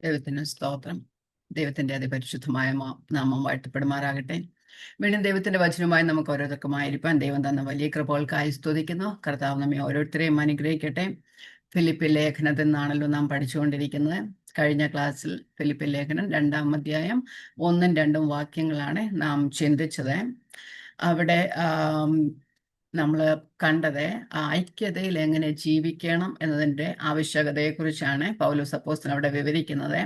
ദൈവത്തിന് സ്തോത്രം. ദൈവത്തിന്റെ അതിപരിശുദ്ധമായ നാമം വാഴ്ത്തപ്പെടുമാറാകട്ടെ. വീണ്ടും ദൈവത്തിന്റെ വചനവുമായി നമുക്ക് ഓരോരുത്തർക്കുമായിരിക്കാൻ ദൈവം തന്ന വലിയ കൃപകൾക്കായി സ്തുതിക്കുന്നു. കർത്താവ് നമ്മെ ഓരോരുത്തരെയും അനുഗ്രഹിക്കട്ടെ. ഫിലിപ്പി ലേഖനത്തിൽ നിന്നാണല്ലോ നാം പഠിച്ചുകൊണ്ടിരിക്കുന്നത്. കഴിഞ്ഞ ക്ലാസ്സിൽ ഫിലിപ്പി ലേഖനം 2-ാം അധ്യായം 1-2 വാക്യങ്ങളാണ് നാം ചിന്തിച്ചത്. അവിടെ നമ്മൾ കണ്ടത് ഐക്യതയിൽ എങ്ങനെ ജീവിക്കണം എന്നതിൻ്റെ ആവശ്യകതയെക്കുറിച്ചാണ് പൗലോസ് അപ്പോസ്തലൻ അവിടെ വിവരിക്കുന്നത്.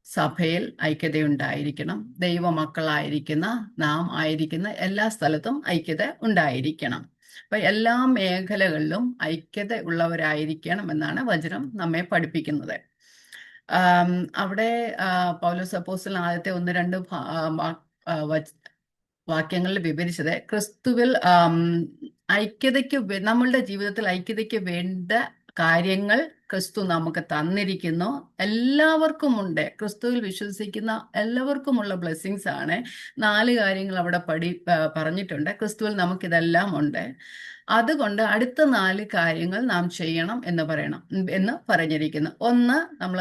സഭയിൽ ഐക്യതയുണ്ടായിരിക്കണം. ദൈവമക്കളായിരിക്കുന്ന നാം ആയിരിക്കുന്ന എല്ലാ സ്ഥലത്തും ഐക്യത ഉണ്ടായിരിക്കണം. അപ്പൊ എല്ലാ മേഖലകളിലും ഐക്യത ഉള്ളവരായിരിക്കണം എന്നാണ് വചനം നമ്മെ പഠിപ്പിക്കുന്നത്. അവിടെ പൗലോസ് അപ്പോസ്തലൻ ആദ്യത്തെ 1-2 വാക്യങ്ങളിൽ വിവരിച്ചത് ക്രിസ്തുവിൽ ഐക്യതയ്ക്ക് നമ്മളുടെ ജീവിതത്തിൽ ഐക്യതയ്ക്ക് വേണ്ട കാര്യങ്ങൾ ക്രിസ്തു നമുക്ക് തന്നിരിക്കുന്നു. എല്ലാവർക്കുമുണ്ട്. ക്രിസ്തുവിൽ വിശ്വസിക്കുന്ന എല്ലാവർക്കുമുള്ള ബ്ലെസ്സിങ്സ് ആണ്. 4 കാര്യങ്ങൾ അവിടെ പറഞ്ഞിട്ടുണ്ട്. ക്രിസ്തുവിൽ നമുക്കിതെല്ലാം ഉണ്ട്. അതുകൊണ്ട് അടുത്ത 4 കാര്യങ്ങൾ നാം ചെയ്യണം എന്ന് പറഞ്ഞിരിക്കുന്നു. ഒന്ന് നമ്മൾ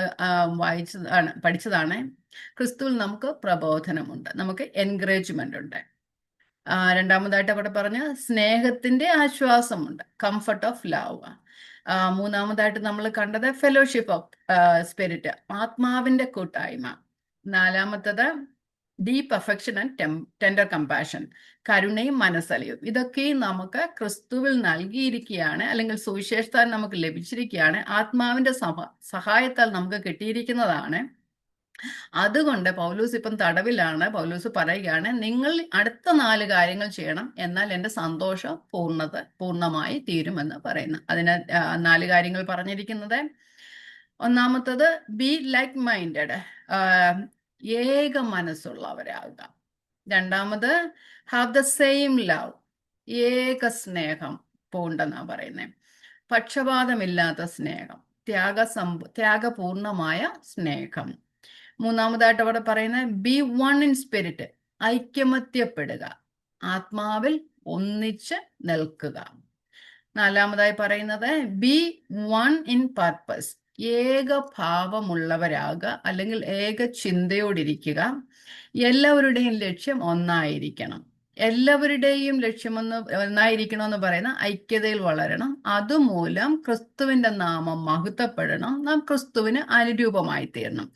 പഠിച്ചതാണ്. ക്രിസ്തുവിൽ നമുക്ക് പ്രബോധനമുണ്ട്, നമുക്ക് എൻകറേജ്മെന്റ് ഉണ്ട്. രണ്ടാമതായിട്ട് അവിടെ പറഞ്ഞ സ്നേഹത്തിന്റെ ആശ്വാസമുണ്ട്, കംഫർട്ട് ഓഫ് ലവ്. മൂന്നാമതായിട്ട് നമ്മൾ കണ്ടത് ഫെലോഷിപ്പ് ഓഫ് സ്പിരിറ്റ്, ആത്മാവിന്റെ കൂട്ടായ്മ. നാലാമത്തത് deep affection and tender compassion, കരുണയും മനസ്സലിയും. ഇതൊക്കെയും നമുക്ക് ക്രിസ്തുവിൽ നൽകിയിരിക്കുകയാണ്, അല്ലെങ്കിൽ സുവിശേഷത്താൽ നമുക്ക് ലഭിച്ചിരിക്കുകയാണ്, ആത്മാവിന്റെ സഹായത്താൽ നമുക്ക് കിട്ടിയിരിക്കുന്നതാണ്. അതുകൊണ്ട് പൗലൂസ് ഇപ്പം തടവിലാണ്. പൗലൂസ് പറയുകയാണ്, നിങ്ങൾ അടുത്ത 4 കാര്യങ്ങൾ ചെയ്യണം, എന്നാൽ എൻ്റെ സന്തോഷം പൂർണ്ണമായി തീരുമെന്ന് പറയുന്നു. അതിന് 4 കാര്യങ്ങൾ പറഞ്ഞിരിക്കുന്നത്. ഒന്നാമത്തത് ബി ലൈക്ക് മൈൻഡഡ്, ഏക മനസ്സുള്ളവരാകുക. രണ്ടാമത് ഹാവ് ദ സെയിം ലവ്, ഏക സ്നേഹം പൂണ്ടെന്നാ പറയുന്നത്. പക്ഷപാതമില്ലാത്ത സ്നേഹം, ത്യാഗപൂർണമായ സ്നേഹം. മൂന്നാമതായിട്ട് അവിടെ പറയുന്നത് ബി വൺ ഇൻ സ്പിരിറ്റ്, ഐക്യമത്യപ്പെടുക, ആത്മാവിൽ ഒന്നിച്ച് നിൽക്കുക. നാലാമതായി പറയുന്നത് ബി വൺ ഇൻ പർപ്പസ്, ഏകഭാവമുള്ളവരാകുക, അല്ലെങ്കിൽ ഏക ചിന്തയോടിരിക്കുക. എല്ലാവരുടെയും ലക്ഷ്യം ഒന്നായിരിക്കണം. എല്ലാവരുടെയും ഒന്നായിരിക്കണമെന്ന് പറയുന്ന ഐക്യതയിൽ വളരണം. അതുമൂലം ക്രിസ്തുവിന്റെ നാമം മഹത്വപ്പെടണം. നാം ക്രിസ്തുവിന് അനുരൂപമായി തീരണം.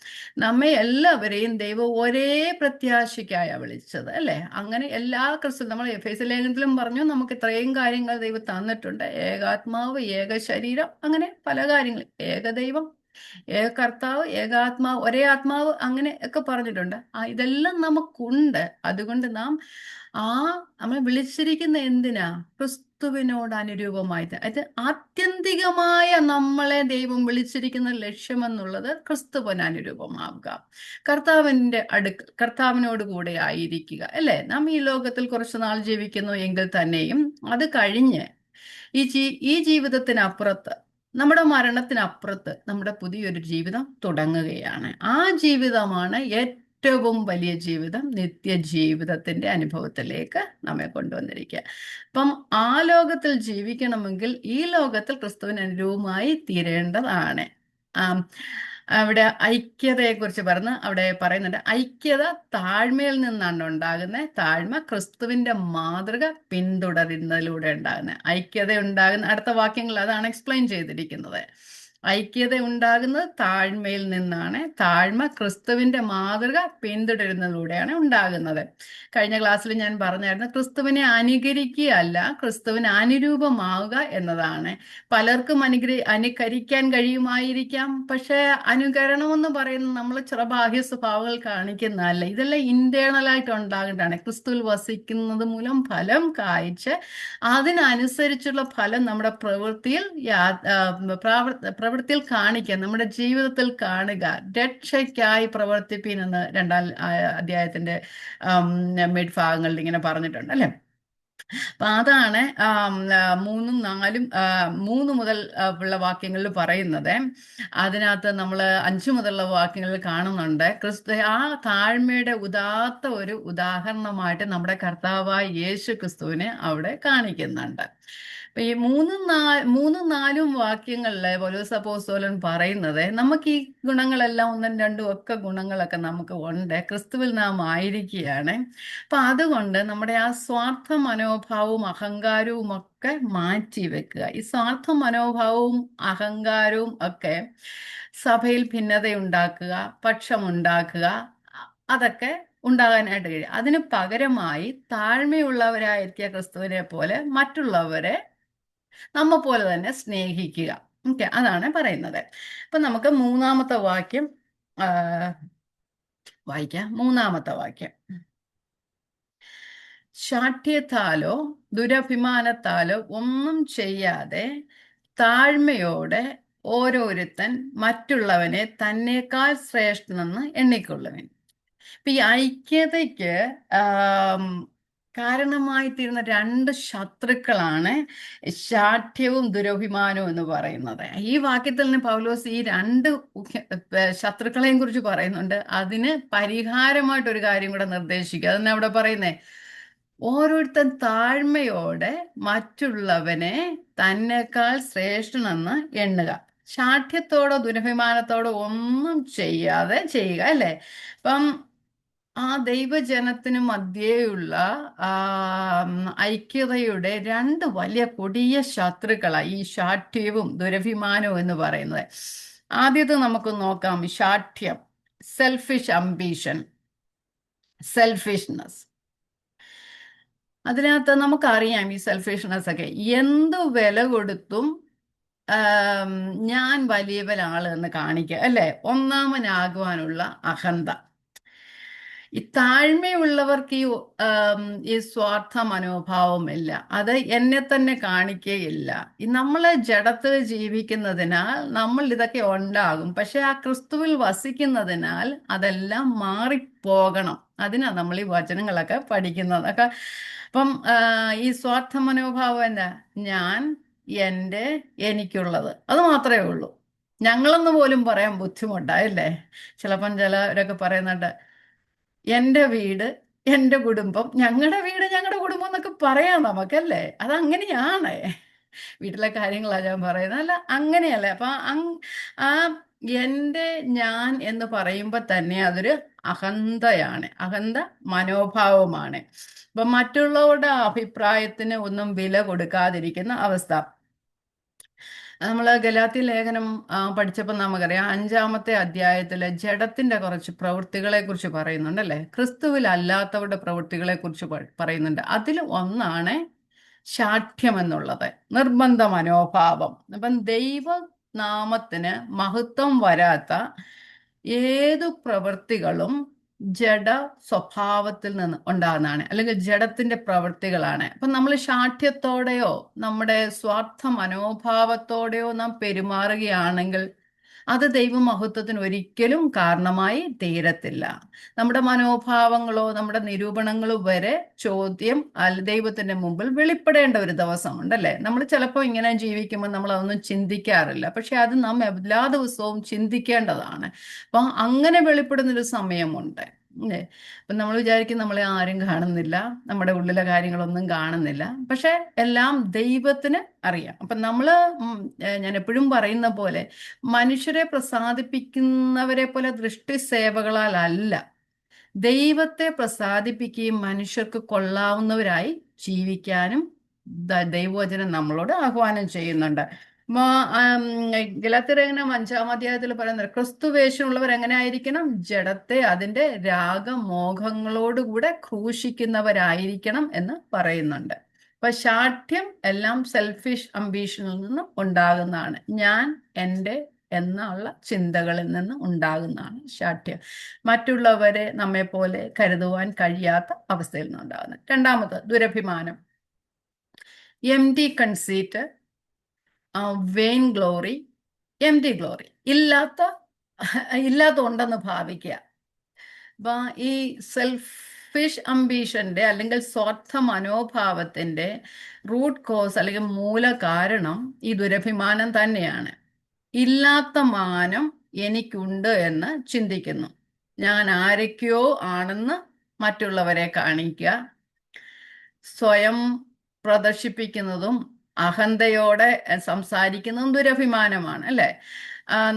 നമ്മെ എല്ലാവരെയും ദൈവം ഒരേ പ്രത്യാശയ്ക്കായ വിളിച്ചത്, അല്ലെ? അങ്ങനെ എല്ലാ നമ്മൾ എഫേസ്യ ലേഖനത്തിലും പറഞ്ഞു, നമുക്ക് ഇത്രയും കാര്യങ്ങൾ ദൈവം തന്നിട്ടുണ്ട്. ഏകാത്മാവ്, ഏക ശരീരം, അങ്ങനെ പല കാര്യങ്ങൾ, ഏകദൈവം, ഏക കർത്താവ്, ഏകാത്മാവ്, ഒരേ ആത്മാവ്, അങ്ങനെ ഒക്കെ പറഞ്ഞിട്ടുണ്ട്. ഇതെല്ലാം നമുക്കുണ്ട്. അതുകൊണ്ട് നമ്മൾ വിളിച്ചിരിക്കുന്ന എന്തിനാ? ക്രിസ്തുവിനോട് അനുരൂപമായി. അത് ആത്യന്തികമായ നമ്മളെ ദൈവം വിളിച്ചിരിക്കുന്ന ലക്ഷ്യമെന്നുള്ളത് ക്രിസ്തുവിന് അനുരൂപമാവുക, കർത്താവിനോട് കൂടെ ആയിരിക്കുക, അല്ലെ? നാം ഈ ലോകത്തിൽ കുറച്ചു നാൾ ജീവിക്കുന്നു എങ്കിൽ തന്നെയും അത് കഴിഞ്ഞ് ഈ ജീവിതത്തിനപ്പുറത്ത്, നമ്മുടെ മരണത്തിനപ്പുറത്ത് നമ്മുടെ പുതിയൊരു ജീവിതം തുടങ്ങുകയാണ്. ആ ജീവിതമാണ് ഏറ്റവും വലിയ ജീവിതം, നിത്യജീവിതത്തിന്റെ അനുഭവത്തിലേക്ക് നമ്മെ കൊണ്ടുവന്നിരിക്കുക. അപ്പം ആ ലോകത്തിൽ ജീവിക്കണമെങ്കിൽ ഈ ലോകത്തിൽ ക്രിസ്തുവിന് അനുരൂപമായി തീരേണ്ടതാണ്. അവിടെ ഐക്യതയെക്കുറിച്ച് അവിടെ പറയുന്നുണ്ട്, ഐക്യത താഴ്മയിൽ നിന്നാണ് ഉണ്ടാകുന്നത്. താഴ്മ ക്രിസ്തുവിന്റെ മാതൃക പിന്തുടരുന്നതിലൂടെ ഉണ്ടാകുന്നത്. ഐക്യത ഉണ്ടാകുന്ന അടുത്ത വാക്യങ്ങൾ അതാണ് എക്സ്പ്ലെയിൻ ചെയ്തിരിക്കുന്നത്. ഐക്യത ഉണ്ടാകുന്നത് താഴ്മയിൽ നിന്നാണ്. താഴ്മ ക്രിസ്തുവിന്റെ മാതൃക പിന്തുടരുന്നതിലൂടെയാണ് ഉണ്ടാകുന്നത്. കഴിഞ്ഞ ക്ലാസ്സിൽ ഞാൻ പറഞ്ഞായിരുന്നു, ക്രിസ്തുവിനെ അനുകരിക്കുകയല്ല, ക്രിസ്തുവിന് അനുരൂപമാവുക എന്നതാണ്. പലർക്കും അനുകരിക്കാൻ കഴിയുമായിരിക്കാം, പക്ഷെ അനുകരണമെന്ന് പറയുന്നത് നമ്മൾ ചില ബാഹ്യ സ്വഭാവങ്ങൾ കാണിക്കുന്നതല്ല. ഇതെല്ലാം ഇന്റേണലായിട്ട് ഉണ്ടാകേണ്ടതാണ്. ക്രിസ്തുവിൽ വസിക്കുന്നത് മൂലം ഫലം കായ്ച്ച് അതിനനുസരിച്ചുള്ള ഫലം നമ്മുടെ പ്രവൃത്തിയിൽ കാണിക്കുക, നമ്മുടെ ജീവിതത്തിൽ കാണുക. രക്ഷയ്ക്കായി പ്രവർത്തിപ്പീൻ എന്ന് 2-ാം അധ്യായത്തിന്റെ മിഡ് ഭാഗങ്ങളിൽ ഇങ്ങനെ പറഞ്ഞിട്ടുണ്ട്, അല്ലെ? അപ്പൊ അതാണ് 3, 4, 3 മുതൽ ഉള്ള വാക്യങ്ങളിൽ പറയുന്നത്. അതിനകത്ത് നമ്മൾ 5 മുതലുള്ള വാക്യങ്ങളിൽ കാണുന്നുണ്ട്, ആ താഴ്മയുടെ ഉദാത്ത ഒരു ഉദാഹരണമായിട്ട് നമ്മുടെ കർത്താവായ യേശു ക്രിസ്തുവിനെ അവിടെ കാണിക്കുന്നുണ്ട്. അപ്പൊ ഈ മൂന്നും നാലും വാക്യങ്ങളിലെ പൗലോസ് അപ്പോസ്തലൻ പറയുന്നത് നമുക്ക് ഈ ഗുണങ്ങളെല്ലാം ഒന്നും രണ്ടും ഒക്കെ ഗുണങ്ങളൊക്കെ നമുക്ക് ഉണ്ട്, ക്രിസ്തുവിൽ നാം ആയിരിക്കുകയാണ്. അപ്പൊ അതുകൊണ്ട് നമ്മുടെ ആ സ്വാർത്ഥ മനോഭാവവും അഹങ്കാരവും ഒക്കെ മാറ്റി വെക്കുക. ഈ സ്വാർത്ഥ മനോഭാവവും അഹങ്കാരവും ഒക്കെ സഭയിൽ ഭിന്നതയുണ്ടാക്കുക, പക്ഷമുണ്ടാക്കുക, അതൊക്കെ ഉണ്ടാകാനായിട്ട് കഴിയും. അതിന് പകരമായി താഴ്മയുള്ളവരായിരിക്കുക ക്രിസ്തുവിനെ പോലെ മറ്റുള്ളവരെ നമ്മ പോലെ തന്നെ സ്നേഹിക്കുക. ഓക്കെ, അതാണ് പറയുന്നത്. അപ്പൊ നമുക്ക് മൂന്നാമത്തെ വാക്യം വായിക്കാം. മൂന്നാമത്തെ വാക്യം: ശാഠ്യത്താലോ ദുരഭിമാനത്താലോ ഒന്നും ചെയ്യാതെ താഴ്മയോടെ ഓരോരുത്തൻ മറ്റുള്ളവനെ തന്നേക്കാൾ ശ്രേഷ്ഠനെന്ന് എണ്ണിക്കൊള്ളുവിൻ. ഇപ്പൊ ഈ ഐക്യതയ്ക്ക് കാരണമായി തീരുന്ന രണ്ട് ശത്രുക്കളാണ് ശാഠ്യവും ദുരഭിമാനവും എന്ന് പറയുന്നത്. ഈ വാക്യത്തിൽ നിന്ന് പൗലോസ് ഈ രണ്ട് ശത്രുക്കളെയും കുറിച്ച് പറയുന്നുണ്ട്. അതിന് പരിഹാരമായിട്ടൊരു കാര്യം കൂടെ നിർദ്ദേശിക്കുക. അതെന്നെ അവിടെ പറയുന്നേ: ഓരോരുത്തൻ താഴ്മയോടെ മറ്റുള്ളവനെ തന്നെക്കാൾ ശ്രേഷ്ഠനെന്ന് എണ്ണുക. ശാഠ്യത്തോടോ ദുരഭിമാനത്തോടോ ഒന്നും ചെയ്യാതെ ചെയ്യുക, അല്ലേ? അപ്പം ആ ദൈവജനത്തിനു മധ്യേയുള്ള ഐക്യതയുടെ രണ്ട് വലിയ കൊടിയ ശത്രുക്കളാണ് ഈ ശാഠ്യവും ദുരഭിമാനവും എന്ന് പറയുന്നത്. ആദ്യത്തെ നമുക്ക് നോക്കാം: ശാഠ്യം, സെൽഫിഷ് അംബീഷൻ, സെൽഫിഷ്നെസ്. അതിനകത്ത് നമുക്കറിയാം ഈ സെൽഫിഷ്നെസ് ഒക്കെ എന്തു വില കൊടുത്തും ഞാൻ വലിയവനാള് എന്ന് കാണിക്കുക, അല്ലേ? ഒന്നാമനാകുവാനുള്ള അഹന്ത. ഈ താഴ്മയുള്ളവർക്ക് ഈ സ്വാർത്ഥ മനോഭാവമില്ല, അത് എന്നെ തന്നെ കാണിക്കുകയില്ല. ഈ നമ്മളെ ജഡത്തിൽ ജീവിക്കുന്നതിനാൽ നമ്മൾ ഇതൊക്കെ ഉണ്ടാകും, പക്ഷെ ആ ക്രിസ്തുവിൽ വസിക്കുന്നതിനാൽ അതെല്ലാം മാറിപ്പോകണം. അതിനാ നമ്മൾ ഈ വചനങ്ങളൊക്കെ പഠിക്കുന്നതൊക്കെ. അപ്പം ഈ സ്വാർത്ഥ മനോഭാവം എന്താ? ഞാൻ, എൻ്റെ, എനിക്കുള്ളത്, അത് മാത്രമേ ഉള്ളൂ. ഞങ്ങളെന്ന് പോലും പറയാൻ ബുദ്ധിമുട്ടായല്ലേ? ചിലപ്പം ചിലരൊക്കെ പറയുന്നുണ്ട്, എൻ്റെ വീട്, എൻ്റെ കുടുംബം, ഞങ്ങളുടെ വീട്, ഞങ്ങളുടെ കുടുംബം എന്നൊക്കെ പറയാം നമുക്കല്ലേ? അതങ്ങനെയാണ്. വീട്ടിലെ കാര്യങ്ങളാണ് ഞാൻ പറയുന്നത്, അല്ല അങ്ങനെയല്ല. അപ്പൊ ആ എൻ്റെ, ഞാൻ എന്ന് പറയുമ്പോൾ തന്നെ അതൊരു അഹന്തയാണ്, അഹന്ത മനോഭാവമാണ്. അപ്പൊ മറ്റുള്ളവരുടെ അഭിപ്രായത്തിന് ഒന്നും വില കൊടുക്കാതിരിക്കുന്ന അവസ്ഥ. നമ്മൾ ഗലാത്യ ലേഖനം പഠിച്ചപ്പോൾ നമുക്കറിയാം 5-ാമത്തെ അധ്യായത്തിലെ ജഡത്തിന്റെ കുറച്ച് പ്രവൃത്തികളെ കുറിച്ച് പറയുന്നുണ്ടല്ലേ? ക്രിസ്തുവിൽ അല്ലാത്തവരുടെ പ്രവൃത്തികളെ കുറിച്ച് പറയുന്നുണ്ട്. അതിൽ ഒന്നാണ് ശാഠ്യം എന്നുള്ളത്, നിർബന്ധ മനോഭാവം. അപ്പം ദൈവനാമത്തിന് മഹത്വം വരാത്ത ഏതു പ്രവൃത്തികളും ജഡ സ്വഭാവത്തിൽ നിന്ന് ഉണ്ടാകുന്നതാണ്, അല്ലെങ്കിൽ ജഡത്തിന്റെ പ്രവൃത്തികളാണ്. അപ്പം നമ്മൾ ശാഠ്യത്തോടെയോ നമ്മുടെ സ്വാർത്ഥ മനോഭാവത്തോടെയോ നാം പെരുമാറുകയാണെങ്കിൽ അത് ദൈവമഹത്വത്തിന് ഒരിക്കലും കാരണമായി തീരത്തില്ല. നമ്മുടെ മനോഭാവങ്ങളോ നമ്മുടെ നിരൂപണങ്ങളോ വരെ ചോദ്യം ദൈവത്തിന്റെ മുമ്പിൽ വെളിപ്പെടേണ്ട ഒരു ദിവസമുണ്ടല്ലേ? നമ്മൾ ചിലപ്പോൾ ഇങ്ങനെ ജീവിക്കുമ്പോൾ നമ്മൾ അതൊന്നും ചിന്തിക്കാറില്ല, പക്ഷെ അത് നാം എല്ലാ ദിവസവും ചിന്തിക്കേണ്ടതാണ്. അപ്പൊ അങ്ങനെ വെളിപ്പെടുന്നൊരു സമയമുണ്ട്, അല്ലേ? അപ്പം നമ്മൾ വിചാരിക്കും നമ്മളെ ആരും കാണുന്നില്ല, നമ്മുടെ ഉള്ളിലെ കാര്യങ്ങളൊന്നും കാണുന്നില്ല, പക്ഷെ എല്ലാം ദൈവത്തിന് അറിയാം. അപ്പം ഞാൻ എപ്പോഴും പറയുന്ന പോലെ മനുഷ്യരെ പ്രസാദിപ്പിക്കുന്നവരെ പോലെ ദൃഷ്ടി സേവകളാലല്ല, ദൈവത്തെ പ്രസാദിപ്പിക്കുകയും മനുഷ്യർക്ക് കൊള്ളാവുന്നവരായി ജീവിക്കാനും ദൈവവചനം നമ്മളോട് ആഹ്വാനം ചെയ്യുന്നുണ്ട്. ഗലാത്യലേഖനം 5-ാം അധ്യായത്തിൽ പറയുന്നത് ക്രിസ്തുവേഷമുള്ളവർ എങ്ങനെ ആയിരിക്കണം? ജഡത്തെ അതിന്റെ രാഗമോഹങ്ങളോടുകൂടെ ക്രൂശിക്കുന്നവരായിരിക്കണം എന്ന് പറയുന്നുണ്ട്. അപ്പൊ ശാഠ്യം എല്ലാം സെൽഫിഷ് അംബീഷനിൽ നിന്ന് ഉണ്ടാകുന്നതാണ്. ഞാൻ, എൻ്റെ എന്നുള്ള ചിന്തകളിൽ നിന്ന് ഉണ്ടാകുന്നതാണ് ശാഠ്യം. മറ്റുള്ളവരെ നമ്മെ പോലെ കരുതുവാൻ കഴിയാത്ത അവസ്ഥയിൽ നിന്നുണ്ടാകുന്നത്. രണ്ടാമത് ദുരഭിമാനം, empty conceit, vain glory, empty glory, ഇല്ലാത്ത ഉണ്ടെന്ന് ഭാവിക്കുക. അപ്പൊ ഈ സെൽഫിഷ് അംബീഷന്റെ അല്ലെങ്കിൽ സ്വാർത്ഥ മനോഭാവത്തിന്റെ റൂട്ട് കോസ് അല്ലെങ്കിൽ മൂല കാരണം ഈ ദുരഭിമാനം തന്നെയാണ്. ഇല്ലാത്ത മാനം എനിക്കുണ്ട് എന്ന് ചിന്തിക്കുന്നു, ഞാൻ ആരൊക്കെയോ ആണെന്ന് മറ്റുള്ളവരെ കാണിക്കുക, സ്വയം പ്രദർശിപ്പിക്കുന്നതും അഹന്തയോടെ സംസാരിക്കുന്നതും ദുരഭിമാനമാണ്, അല്ലേ?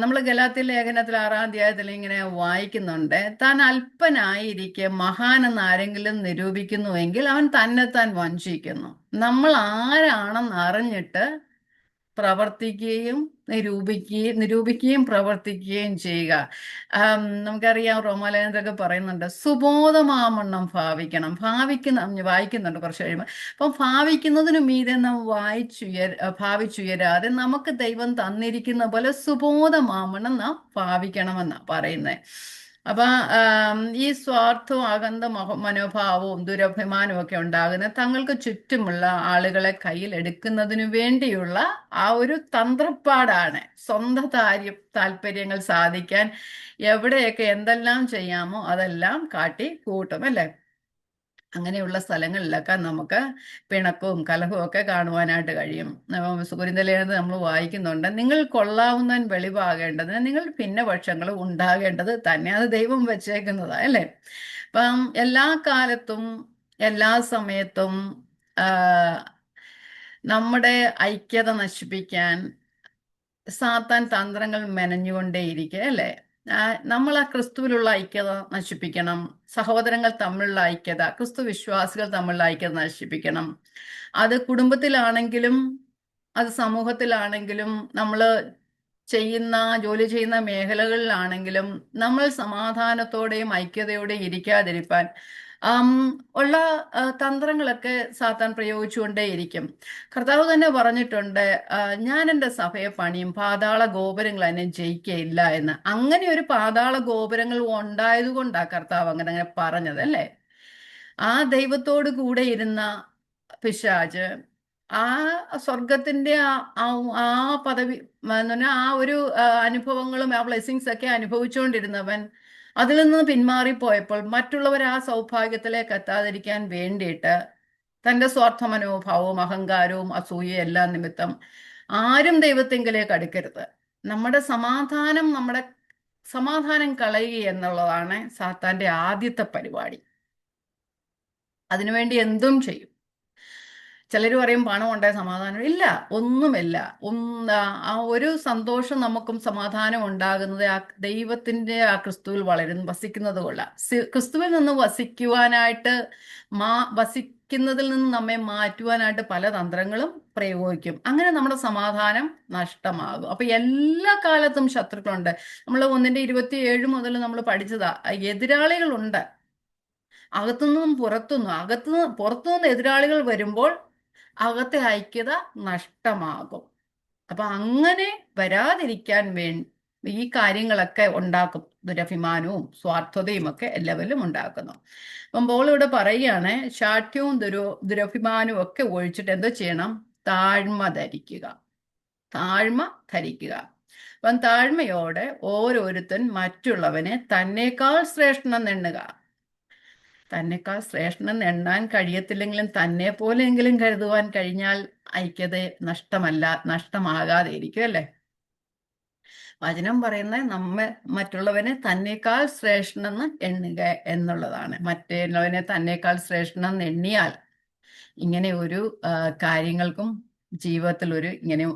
നമ്മൾ ഗലാത്യ ലേഖനത്തിൽ 6-ാം അധ്യായത്തിൽ ഇങ്ങനെ വായിക്കുന്നുണ്ട്, താൻ അല്പനായിരിക്കെ മഹാനെന്ന് ആരെങ്കിലും നിരൂപിക്കുന്നുവെങ്കിൽ അവൻ തന്നെത്താൻ വഞ്ചിക്കുന്നു. നമ്മൾ ആരാണെന്ന് അറിഞ്ഞിട്ട് പ്രവർത്തിക്കുകയും നിരൂപിക്കുകയും പ്രവർത്തിക്കുകയും ചെയ്യുക. നമുക്കറിയാം, റോമാലേഖനത്തിലൊക്കെ പറയുന്നുണ്ട്, സുബോധമാവണ്ണം ഭാവിക്കണം. വായിക്കുന്നുണ്ട് കുറച്ച് കഴിയുമ്പോൾ. അപ്പം ഭാവിക്കുന്നതിന് മീതെ നാം ഭാവിച്ചുയരാതെ നമുക്ക് ദൈവം തന്നിരിക്കുന്ന പോലെ സുബോധമാവണ്ണം നാം ഭാവിക്കണമെന്നാണ് പറയുന്നത്. അപ്പൊ ഈ സ്വാർത്ഥവും അകന്ത മനോഭാവവും ദുരഭിമാനവും ഒക്കെ ഉണ്ടാകുന്നത് തങ്ങൾക്ക് ചുറ്റുമുള്ള ആളുകളെ കയ്യിൽ എടുക്കുന്നതിനു വേണ്ടിയുള്ള ആ ഒരു തന്ത്രപ്പാടാണ്. സ്വന്തം താല്പര്യങ്ങൾ സാധിക്കാൻ എവിടെയൊക്കെ എന്തെല്ലാം ചെയ്യാമോ അതെല്ലാം കാട്ടി കൂട്ടും, അല്ലേ? അങ്ങനെയുള്ള സ്ഥലങ്ങളിലൊക്കെ നമുക്ക് പിണക്കവും കലഹവും ഒക്കെ കാണുവാനായിട്ട് കഴിയും. കൊരിന്ത്യലേഖനത്തിൽ നമ്മൾ വായിക്കുന്നുണ്ട്, നിങ്ങൾ കൊള്ളാവുന്നവൻ വെളിവാകേണ്ടതിന് നിങ്ങൾ ഭിന്നപക്ഷങ്ങൾ ഉണ്ടാകേണ്ടത് തന്നെ. അത് ദൈവം വെച്ചേക്കുന്നതാണ്, അല്ലേ? അപ്പം എല്ലാ കാലത്തും എല്ലാ സമയത്തും നമ്മുടെ ഐക്യത നശിപ്പിക്കാൻ സാത്താൻ തന്ത്രങ്ങൾ മെനഞ്ഞുകൊണ്ടേയിരിക്കുക, അല്ലേ? നമ്മൾ ആ ക്രിസ്തുവിലുള്ള ഐക്യത നശിപ്പിക്കണം. സഹോദരങ്ങൾ തമ്മിലുള്ള ഐക്യത, ക്രിസ്തു വിശ്വാസികൾ തമ്മിലുള്ള ഐക്യത നശിപ്പിക്കണം. അത് കുടുംബത്തിലാണെങ്കിലും അത് സമൂഹത്തിലാണെങ്കിലും നമ്മൾ ജോലി ചെയ്യുന്ന മേഖലകളിലാണെങ്കിലും നമ്മൾ സമാധാനത്തോടെയും ഐക്യതയോടെയും ഇരിക്കാതിരിക്കാൻ ഉള്ള തന്ത്രങ്ങളൊക്കെ സാത്താൻ പ്രയോഗിച്ചുകൊണ്ടേയിരിക്കും. കർത്താവ് തന്നെ പറഞ്ഞിട്ടുണ്ട്, ഞാൻ എൻ്റെ സഭയെ പണിയും, പാതാള ഗോപുരങ്ങൾ അതിനെ ജയിക്കയില്ല എന്ന്. അങ്ങനെ ഒരു പാതാള ഗോപുരങ്ങൾ ഉണ്ടായതുകൊണ്ടാണ് കർത്താവ് അങ്ങനെ പറഞ്ഞത്, അല്ലേ? ആ ദൈവത്തോട് കൂടെ ഇരുന്ന പിശാച് ആ സ്വർഗത്തിന്റെ ആ പദവി എന്ന് പറഞ്ഞാൽ ആ ഒരു അനുഭവങ്ങളും ആ ബ്ലെസ്സിങ്സ് ഒക്കെ അനുഭവിച്ചുകൊണ്ടിരുന്നവൻ അതിൽ നിന്ന് പിന്മാറിപ്പോയപ്പോൾ മറ്റുള്ളവർ ആ സൗഭാഗ്യത്തിലേക്ക് എത്താതിരിക്കാൻ വേണ്ടിയിട്ട് തൻ്റെ സ്വാർത്ഥ മനോഭാവവും അഹങ്കാരവും അസൂയയും എല്ലാം നിമിത്തം ആരും ദൈവത്തെങ്കിലേക്ക് അടുക്കരുത്. നമ്മുടെ സമാധാനം കളയുക എന്നുള്ളതാണ് സാത്താന്റെ ആദ്യത്തെ പരിപാടി. അതിനുവേണ്ടി എന്തും ചെയ്യും. ചിലർ പറയും പണം ഉണ്ടായ സമാധാനം ഇല്ല, ഒന്നുമില്ല. ആ ഒരു സന്തോഷം നമുക്കും സമാധാനം ഉണ്ടാകുന്നത് ആ ദൈവത്തിന്റെ ആ ക്രിസ്തുവിൽ വസിക്കുന്നത് കൊള്ള. ക്രിസ്തുവിൽ നിന്ന് വസിക്കുന്നതിൽ നിന്ന് നമ്മെ മാറ്റുവാനായിട്ട് പല തന്ത്രങ്ങളും പ്രയോഗിക്കും. അങ്ങനെ നമ്മുടെ സമാധാനം നഷ്ടമാകും. അപ്പൊ എല്ലാ കാലത്തും ശത്രുക്കളുണ്ട്. നമ്മൾ 1:27 മുതൽ നമ്മൾ പഠിച്ചതാ, എതിരാളികളുണ്ട്. അകത്തുനിന്നും പുറത്തുനിന്ന് എതിരാളികൾ വരുമ്പോൾ അകത്തെ ഐക്യത നഷ്ടമാകും. അപ്പൊ അങ്ങനെ വരാതിരിക്കാൻ ഈ കാര്യങ്ങളൊക്കെ ഉണ്ടാക്കും. ദുരഭിമാനവും സ്വാർത്ഥതയും ഒക്കെ എല്ലാവരിലും ഉണ്ടാക്കുന്നു. അപ്പം പോൾ ഇവിടെ പറയുകയാണ്, ശാഠ്യവും ദുരഭിമാനവും ഒക്കെ ഒഴിച്ചിട്ട് എന്ത് ചെയ്യണം? താഴ്മ ധരിക്കുക. അപ്പം താഴ്മയോടെ ഓരോരുത്തൻ മറ്റുള്ളവനെ തന്നേക്കാൾ ശ്രേഷ്ഠനെന്ന് എണ്ണുക. തന്നെക്കാൾ ശ്രേഷ്ഠനെന്ന് എണ്ണാൻ കഴിയത്തില്ലെങ്കിലും തന്നെ പോലെയെങ്കിലും കരുതുവാൻ കഴിഞ്ഞാൽ ഐക്യത നഷ്ടമാകാതെ ഇരിക്കും, അല്ലേ? വചനം പറയുന്നത് മറ്റുള്ളവനെ തന്നേക്കാൾ ശ്രേഷ്ഠനെന്ന് എണ്ണുക എന്നുള്ളതാണ്. മറ്റുള്ളവനെ തന്നേക്കാൾ ശ്രേഷ്ഠനെന്ന് എണ്ണിയാൽ ഇങ്ങനെ ഒരു കാര്യങ്ങൾക്കും ജീവിതത്തിൽ ഇങ്ങനെ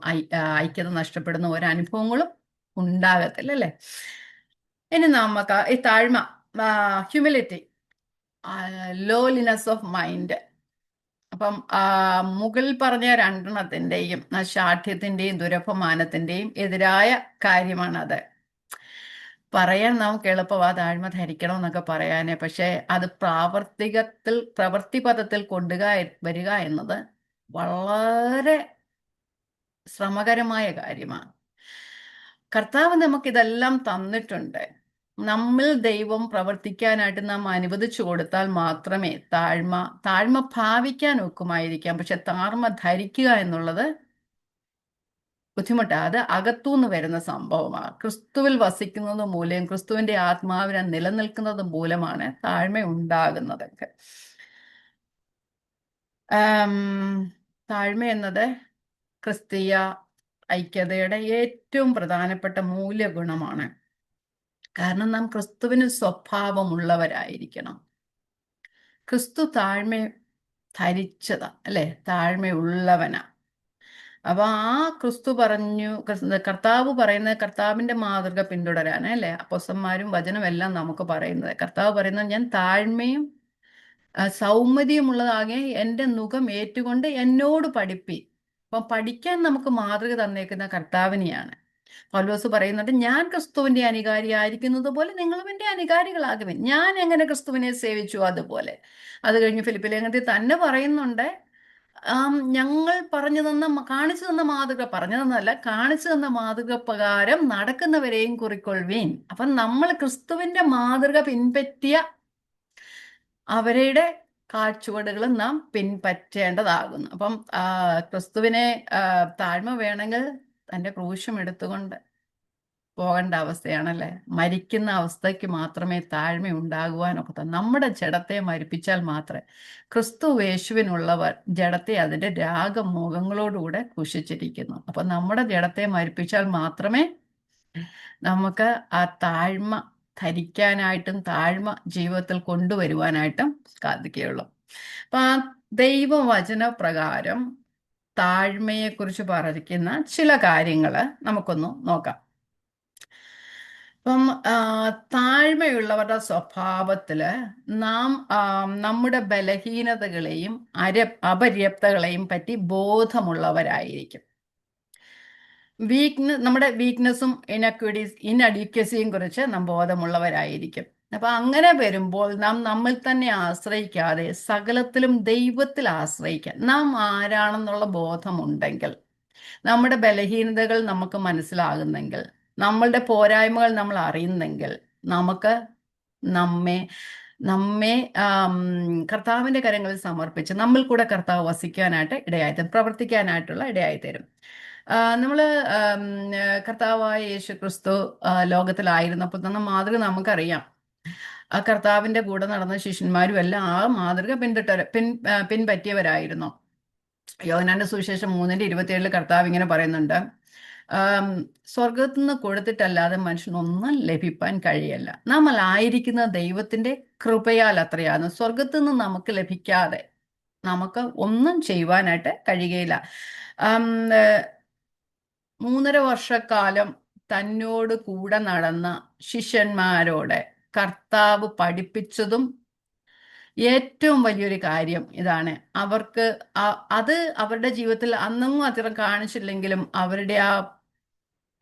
ഐക്യത നഷ്ടപ്പെടുന്ന ഒരു അനുഭവങ്ങളും ഉണ്ടാകത്തില്ല, അല്ലേ? ഇനി നമുക്ക് ഈ താഴ്മ, ഹ്യൂമിലിറ്റി, ലോലിനെസ് ഓഫ് മൈൻഡ്. അപ്പം മുകളിൽ പറഞ്ഞ രണ്ടെണ്ണത്തിൻ്റെയും ശാഠ്യത്തിൻ്റെയും ദുരഭിമാനത്തിൻ്റെയും എതിരായ കാര്യമാണത്. പറയാൻ നമുക്ക് എളുപ്പമാ താഴ്മ ധരിക്കണം എന്നൊക്കെ പറയാനേ, പക്ഷെ അത് പ്രവൃത്തിപഥത്തിൽ വരിക എന്നത് വളരെ ശ്രമകരമായ കാര്യമാണ്. കർത്താവ് നമുക്കിതെല്ലാം തന്നിട്ടുണ്ട്. നമ്മിൽ ദൈവം പ്രവർത്തിക്കാനായിട്ട് നാം അനുവദിച്ചു കൊടുത്താൽ മാത്രമേ താഴ്മ ഭാവിക്കാൻ ഒക്കുമായിരിക്കാം. പക്ഷെ താഴ്മ ധരിക്കുക എന്നുള്ളത് ബുദ്ധിമുട്ടാണ്. അത് അകത്തുനിന്ന് വരുന്ന സംഭവമാണ്. ക്രിസ്തുവിൽ വസിക്കുന്നത് മൂലം, ക്രിസ്തുവിന്റെ ആത്മാവിനെ നിലനിൽക്കുന്നത് മൂലമാണ് താഴ്മ ഉണ്ടാകുന്നതൊക്കെ. താഴ്മ എന്നത് ക്രിസ്തീയ ഐക്യതയുടെ ഏറ്റവും പ്രധാനപ്പെട്ട മൂല്യഗുണമാണ്. കാരണം നാം ക്രിസ്തുവിന് സ്വഭാവമുള്ളവരായിരിക്കണം. ക്രിസ്തു താഴ്മ ധരിച്ചതാ, അല്ലെ? താഴ്മയുള്ളവനാ. അപ്പൊ ആ ക്രിസ്തു പറഞ്ഞു, കർത്താവ് പറയുന്നത്, കർത്താവിന്റെ മാതൃക പിന്തുടരാൻ അല്ലേ അപ്പൊസ്തലന്മാരും വചനം എല്ലാം നമുക്ക് പറയുന്നത്. കർത്താവ് പറയുന്നത്, ഞാൻ താഴ്മയും സൗമ്യതയുമുള്ളതാകെ എൻ്റെ നുകം ഏറ്റുകൊണ്ട് എന്നോട് പഠിപ്പി. അപ്പം പഠിക്കാൻ നമുക്ക് മാതൃക തന്നേക്കുന്ന കർത്താവിനെയാണ്. പൗലോസ് പറയുന്നുണ്ട്, ഞാൻ ക്രിസ്തുവിന്റെ അനുകാരിയായിരിക്കുന്നത് പോലെ നിങ്ങളും എൻ്റെ അനുകാരികളാകുവിൻ. ഞാൻ എങ്ങനെ ക്രിസ്തുവിനെ സേവിച്ചു അതുപോലെ. അത് കഴിഞ്ഞ് ഫിലിപ്പി ലേഖനത്തിൽ തന്നെ പറയുന്നുണ്ട്, ഞങ്ങൾ പറഞ്ഞു തന്ന കാണിച്ചു തന്ന മാതൃക, പറഞ്ഞു തന്നതല്ല, കാണിച്ചു തന്ന മാതൃക പ്രകാരം നടക്കുന്നവരെയും കുറിക്കൊള്ളുവീൻ. അപ്പം നമ്മൾ ക്രിസ്തുവിന്റെ മാതൃക പിൻപറ്റിയ അവരുടെ കാഴ്ചപ്പാടുകൾ നാം പിൻപറ്റേണ്ടതാകുന്നു. അപ്പം ക്രിസ്തുവിനെ താഴ്മ വേണമെങ്കിൽ തൻ്റെ ക്രൂശും എടുത്തുകൊണ്ട് പോകേണ്ട അവസ്ഥയാണല്ലേ. മരിക്കുന്ന അവസ്ഥയ്ക്ക് മാത്രമേ താഴ്മ ഉണ്ടാകുവാനൊക്കെ. നമ്മുടെ ജഡത്തെ മരിപ്പിച്ചാൽ മാത്രമേ, ക്രിസ്തു യേശുവിനുള്ളവർ ജഡത്തെ അതിൻ്റെ രാഗമോഹങ്ങളോടുകൂടെ ക്രൂശിച്ചിരിക്കുന്നു. അപ്പം നമ്മുടെ ജഡത്തെ മരിപ്പിച്ചാൽ മാത്രമേ നമുക്ക് ആ താഴ്മ ധരിക്കാനായിട്ടും താഴ്മ ജീവിതത്തിൽ കൊണ്ടുവരുവാനായിട്ടും സാധിക്കുകയുള്ളൂ. അപ്പം ആ ദൈവവചന പ്രകാരം താഴ്മയെക്കുറിച്ച് പറഞ്ഞിരിക്കുന്ന ചില കാര്യങ്ങൾ നമുക്കൊന്ന് നോക്കാം. അപ്പം താഴ്മയുള്ളവരുടെ സ്വഭാവത്തില് നാം നമ്മുടെ ബലഹീനതകളെയും അപര്യാപ്തകളെയും പറ്റി ബോധമുള്ളവരായിരിക്കും. നമ്മുടെ വീക്ക്നെസ്സും ഇനഡ്യൂക്കസിയും കുറിച്ച് നാം ബോധമുള്ളവരായിരിക്കും. അപ്പൊ അങ്ങനെ വരുമ്പോൾ നാം നമ്മിൽ തന്നെ ആശ്രയിക്കാതെ സകലത്തിലും ദൈവത്തിൽ ആശ്രയിക്കാൻ നാം ആരാണെന്നുള്ള ബോധമുണ്ടെങ്കിൽ, നമ്മുടെ ബലഹീനതകൾ നമുക്ക് മനസ്സിലാകുന്നെങ്കിൽ, നമ്മളുടെ പോരായ്മകൾ നമ്മൾ അറിയുന്നെങ്കിൽ, നമുക്ക് നമ്മെ നമ്മെ കർത്താവിന്റെ കരങ്ങളിൽ സമർപ്പിച്ച് നമ്മിൽ കൂടെ കർത്താവ് വസിക്കാനായിട്ട് ഇടയായിത്തരും, പ്രവർത്തിക്കാനായിട്ടുള്ള ഇടയായിത്തരും. നമ്മൾ കർത്താവായ യേശു ക്രിസ്തു ലോകത്തിലായിരുന്നപ്പോൾ തന്ന മാതൃക നമുക്കറിയാം. ആ കർത്താവിന്റെ കൂടെ നടന്ന ശിഷ്യന്മാരും എല്ലാം ആ മാതൃക പിൻപറ്റിയവരായിരുന്നു. യോഹന്നാന്റെ സുവിശേഷം 3:27 കർത്താവ് ഇങ്ങനെ പറയുന്നുണ്ട്, സ്വർഗത്തു നിന്ന് കൊടുത്തിട്ടല്ലാതെ മനുഷ്യനൊന്നും ലഭിപ്പാൻ കഴിയല്ല. നമ്മൾ ആയിരിക്കുന്ന ദൈവത്തിന്റെ കൃപയാൽ അത്രയാണ്. സ്വർഗത്തു നിന്ന് നമുക്ക് ലഭിക്കാതെ നമുക്ക് ഒന്നും ചെയ്യുവാനായിട്ട് കഴിയുകയില്ല. 3.5 വർഷക്കാലം തന്നോട് കൂടെ നടന്ന ശിഷ്യന്മാരോട് കർത്താവ് പഠിപ്പിച്ചതും ഏറ്റവും വലിയൊരു കാര്യം ഇതാണ്. അവർക്ക് അത് അവരുടെ ജീവിതത്തിൽ അന്നൊന്നും അത്തരം കാണിച്ചില്ലെങ്കിലും അവരുടെ ആ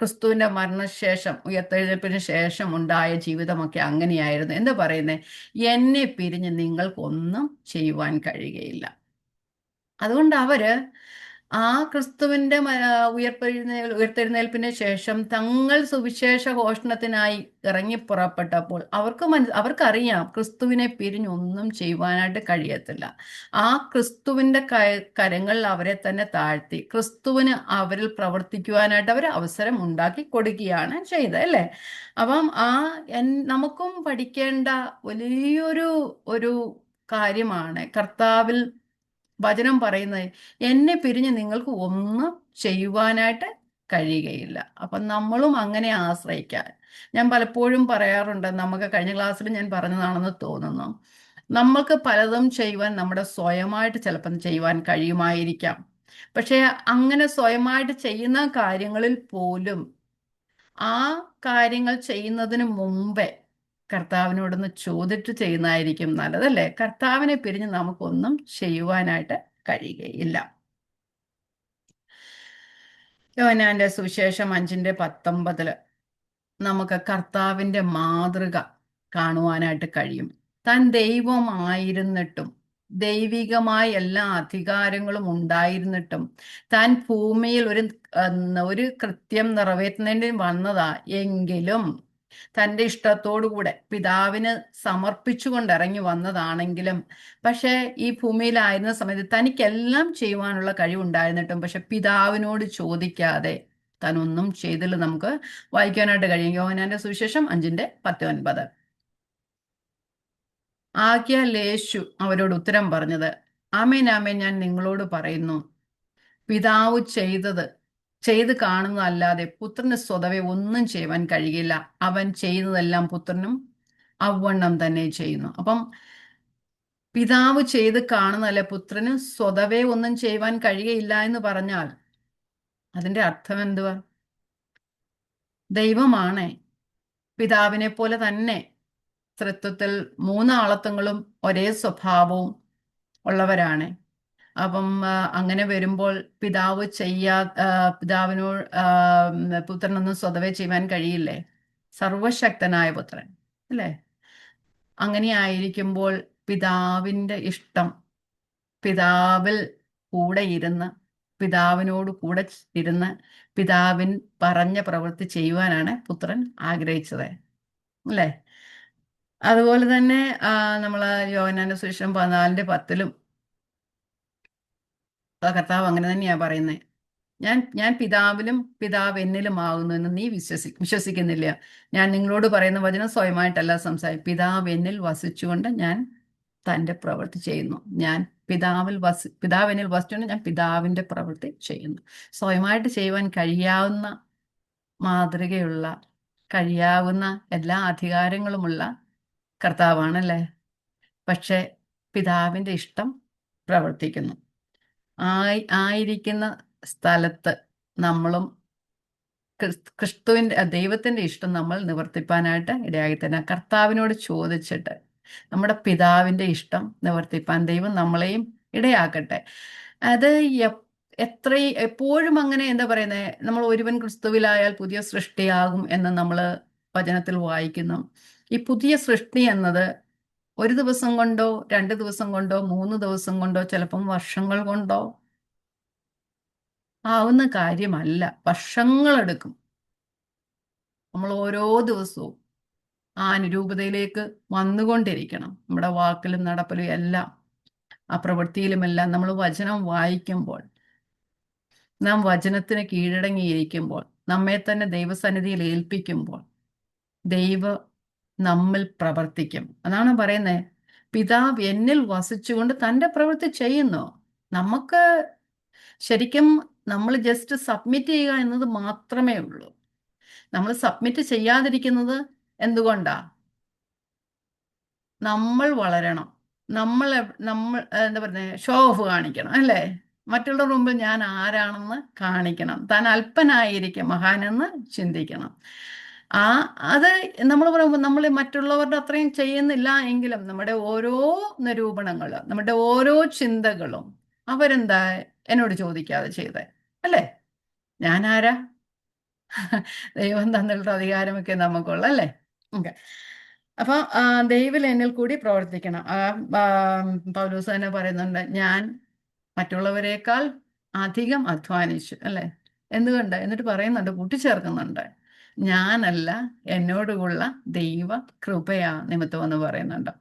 ക്രിസ്തുവിന്റെ മരണശേഷം ഉയർത്തെഴുന്നേൽപ്പിന് ശേഷം ഉണ്ടായ ജീവിതമൊക്കെ അങ്ങനെയായിരുന്നു. എന്താ പറയുന്നത്? എന്നെ പിരിഞ്ഞ് നിങ്ങൾക്കൊന്നും ചെയ്യുവാൻ കഴിയുകയില്ല. അതുകൊണ്ട് അവര് ആ ക്രിസ്തുവിന്റെ ഉയർത്തെഴുന്നേൽപ്പിന് ശേഷം തങ്ങൾ സുവിശേഷ ഘോഷണത്തിനായി ഇറങ്ങി പുറപ്പെട്ടപ്പോൾ അവർക്കറിയാം ക്രിസ്തുവിനെ പിരിഞ്ഞൊന്നും ചെയ്യുവാനായിട്ട് കഴിയത്തില്ല. ആ ക്രിസ്തുവിന്റെ കരങ്ങളിൽ അവരെ തന്നെ താഴ്ത്തി ക്രിസ്തുവിന് അവരിൽ പ്രവർത്തിക്കുവാനായിട്ട് അവർ അവസരം ഉണ്ടാക്കി കൊടുക്കുകയാണ് ചെയ്തത്, അല്ലേ? അപ്പം നമുക്കും പഠിക്കേണ്ട ഒരു കാര്യമാണ് കർത്താവിൽ വചനം പറയുന്നത്, എന്നെ പിരിഞ്ഞ് നിങ്ങൾക്ക് ഒന്നും ചെയ്യുവാനായിട്ട് കഴിയുകയില്ല. അപ്പം നമ്മളും അങ്ങനെ ആശ്രയിക്കാൻ. ഞാൻ പലപ്പോഴും പറയാറുണ്ട്, നമുക്ക് കഴിഞ്ഞ ക്ലാസ്സിൽ ഞാൻ പറഞ്ഞതാണെന്ന് തോന്നുന്നു, നമ്മൾക്ക് പലതും ചെയ്യുവാൻ നമ്മുടെ സ്വയമായിട്ട് ചിലപ്പം ചെയ്യുവാൻ കഴിയുമായിരിക്കാം. പക്ഷേ അങ്ങനെ സ്വയമായിട്ട് ചെയ്യുന്ന കാര്യങ്ങളിൽ പോലും ആ കാര്യങ്ങൾ ചെയ്യുന്നതിന് മുമ്പേ കർത്താവിനോടൊന്ന് ചോദിച്ചു ചെയ്യുന്നതായിരിക്കും നല്ലതല്ലേ? കർത്താവിനെ പിരിഞ്ഞ് നമുക്കൊന്നും ചെയ്യുവാനായിട്ട് കഴിയുകയില്ല. യോഹന്നാന്റെ സുവിശേഷം 5:19 നമുക്ക് കർത്താവിന്റെ മാതൃക കാണുവാനായിട്ട് കഴിയും. താൻ ദൈവമായിരുന്നിട്ടും ദൈവികമായ എല്ലാ അധികാരങ്ങളും ഉണ്ടായിരുന്നിട്ടും താൻ ഭൂമിയിൽ ഒരു കൃത്യം നിറവേറ്റുന്നതിന് വന്നതാ എങ്കിലും തൻ്റെ ഇഷ്ടത്തോടുകൂടെ പിതാവിന് സമർപ്പിച്ചുകൊണ്ട് ഇറങ്ങി വന്നതാണെങ്കിലും, പക്ഷേ ഈ ഭൂമിയിലായിരുന്ന സമയത്ത് തനിക്കെല്ലാം ചെയ്യുവാനുള്ള കഴിവുണ്ടായിരുന്നിട്ടും പക്ഷെ പിതാവിനോട് ചോദിക്കാതെ താൻ ഒന്നും ചെയ്തില്ല. നമുക്ക് വായിക്കാനായിട്ട് കഴിയും. യോഹന്നാന്റെ സുവിശേഷം 5:19. ആകയാൽ യേശു അവരോട് ഉത്തരം പറഞ്ഞത്, ആമേൻ ആമേൻ ഞാൻ നിങ്ങളോട് പറയുന്നു, പിതാവ് ചെയ്ത് കാണുന്നതല്ലാതെ പുത്രന് സ്വതവേ ഒന്നും ചെയ്യുവാൻ കഴിയില്ല. അവൻ ചെയ്യുന്നതെല്ലാം പുത്രനും അവണ്ണം തന്നെ ചെയ്യുന്നു. അപ്പം പിതാവ് ചെയ്ത് കാണുന്നതല്ല പുത്രന് സ്വതവേ ഒന്നും ചെയ്യുവാൻ കഴിയുകയില്ല എന്ന് പറഞ്ഞാൽ അതിന്റെ അർത്ഥം എന്തുവാ? ദൈവമാണ് പിതാവിനെ പോലെ തന്നെ തൃത്വത്തിൽ മൂന്നാളത്വങ്ങളും ഒരേ സ്വഭാവവും ഉള്ളവരാണ്. അപ്പം അങ്ങനെ വരുമ്പോൾ പിതാവ് പിതാവിനോട് പുത്രനൊന്നും സ്വതവേ ചെയ്യുവാൻ കഴിയില്ലേ? സർവശക്തനായ പുത്രൻ അല്ലേ? അങ്ങനെ ആയിരിക്കുമ്പോൾ പിതാവിൻ്റെ ഇഷ്ടം, പിതാവിൽ കൂടെ ഇരുന്ന്, പിതാവിനോട് കൂടെ ഇരുന്ന് പിതാവിൻ പറഞ്ഞ പ്രവൃത്തി ചെയ്യുവാനാണ് പുത്രൻ ആഗ്രഹിച്ചത് അല്ലേ? അതുപോലെ തന്നെ നമ്മൾ യോഹന്നാന്റെ സുവിശേഷം 14:10 കർത്താവ് അങ്ങനെ തന്നെയാ പറയുന്നത്. ഞാൻ പിതാവിലും പിതാവ് എന്നിലും ആകുന്നു എന്ന് നീ വിശ്വസിക്കുന്നില്ല. ഞാൻ നിങ്ങളോട് പറയുന്ന വചനം സ്വയമായിട്ടല്ല സംസാരിക്കും. പിതാവ് എന്നിൽ വസിച്ചുകൊണ്ട് ഞാൻ തൻ്റെ പ്രവൃത്തി ചെയ്യുന്നു. ഞാൻ പിതാവ് എന്നിൽ വസിച്ചുകൊണ്ട് ഞാൻ പിതാവിൻ്റെ പ്രവൃത്തി ചെയ്യുന്നു. സ്വയമായിട്ട് ചെയ്യുവാൻ കഴിയാവുന്ന മാതൃകയുള്ള, കഴിയാവുന്ന എല്ലാ അധികാരങ്ങളുമുള്ള കർത്താവാണല്ലേ? പക്ഷെ പിതാവിൻ്റെ ഇഷ്ടം പ്രവർത്തിക്കുന്നു. ആയിരിക്കുന്ന സ്ഥലത്ത് നമ്മളും ദൈവത്തിന്റെ ഇഷ്ടം നമ്മൾ നിവർത്തിപ്പാനായിട്ട് ഇടയായി തന്നെ കർത്താവിനോട് ചോദിച്ചിട്ട് നമ്മുടെ പിതാവിന്റെ ഇഷ്ടം നിവർത്തിപ്പാൻ ദൈവം നമ്മളെയും ഇടയാക്കട്ടെ. അത് എപ്പോഴും അങ്ങനെ എന്താ പറയുന്നത്, നമ്മൾ ഒരുവൻ ക്രിസ്തുവിലായാൽ പുതിയ സൃഷ്ടിയാകും എന്ന് നമ്മൾ വചനത്തിൽ വായിക്കുന്നു. ഈ പുതിയ സൃഷ്ടി എന്നത് ഒരു ദിവസം കൊണ്ടോ 2 ദിവസം കൊണ്ടോ 3 ദിവസം കൊണ്ടോ ചിലപ്പം വർഷങ്ങൾ കൊണ്ടോ ആവുന്ന കാര്യമല്ല. വർഷങ്ങളെടുക്കും. നമ്മൾ ഓരോ ദിവസവും ആ അനുരൂപതയിലേക്ക് വന്നുകൊണ്ടിരിക്കണം. നമ്മുടെ വാക്കിലും നടപ്പിലും എല്ലാം, ആ പ്രവൃത്തിയിലുമെല്ലാം നമ്മൾ വചനം വായിക്കുമ്പോൾ, നാം വചനത്തിന് കീഴടങ്ങിയിരിക്കുമ്പോൾ, നമ്മെ തന്നെ ദൈവസന്നിധിയിൽ ഏൽപ്പിക്കുമ്പോൾ ദൈവം നമ്മിൽ പ്രവർത്തിക്കും. അതാണ് പറയുന്നത്, പിതാവ് എന്നിൽ വസിച്ചുകൊണ്ട് തൻ്റെ പ്രവൃത്തി ചെയ്യുന്നു. നമുക്ക് ശരിക്കും നമ്മൾ ജസ്റ്റ് സബ്മിറ്റ് ചെയ്യുക എന്നത് മാത്രമേ ഉള്ളൂ. നമ്മൾ സബ്മിറ്റ് ചെയ്യാതിരിക്കുന്നത് എന്തുകൊണ്ടാ? നമ്മൾ വളരണം. നമ്മൾ എന്താ പറയുന്നത്, ഷോ ഓഫ് കാണിക്കണം അല്ലേ? മറ്റുള്ളവരുടെ മുമ്പിൽ ഞാൻ ആരാണെന്ന് കാണിക്കണം. താൻ അല്പനായിരിക്കും മഹാനെന്ന് ചിന്തിക്കണം. ആ അത് നമ്മൾ പറയുമ്പോൾ നമ്മൾ മറ്റുള്ളവരുടെ അത്രയും ചെയ്യുന്നില്ല എങ്കിലും നമ്മുടെ ഓരോ നിരൂപണങ്ങൾ, നമ്മുടെ ഓരോ ചിന്തകളും അവരെന്താ എന്നോട് ചോദിക്കാതെ ചെയ്തേ അല്ലേ? ഞാൻ ആരാ? ദൈവം തന്നിട്ടുള്ള അധികാരമൊക്കെ നമുക്കുള്ള അല്ലേ? ഓക്കെ. അപ്പൊ ദൈവം എന്നിൽ കൂടി പ്രവർത്തിക്കണം. പൗലോസ് തന്നെ പറയുന്നുണ്ട്, ഞാൻ മറ്റുള്ളവരെക്കാൾ അധികം അധ്വാനിച്ചു അല്ലേ? എന്തുകൊണ്ട്? എന്നിട്ട് പറയുന്നുണ്ട്, കൂട്ടിച്ചേർക്കുന്നുണ്ട്, ഞാനല്ല എന്നോടുള്ള ദൈവ കൃപയാ നിമിത്തം എന്ന് പറയുന്നുണ്ട്.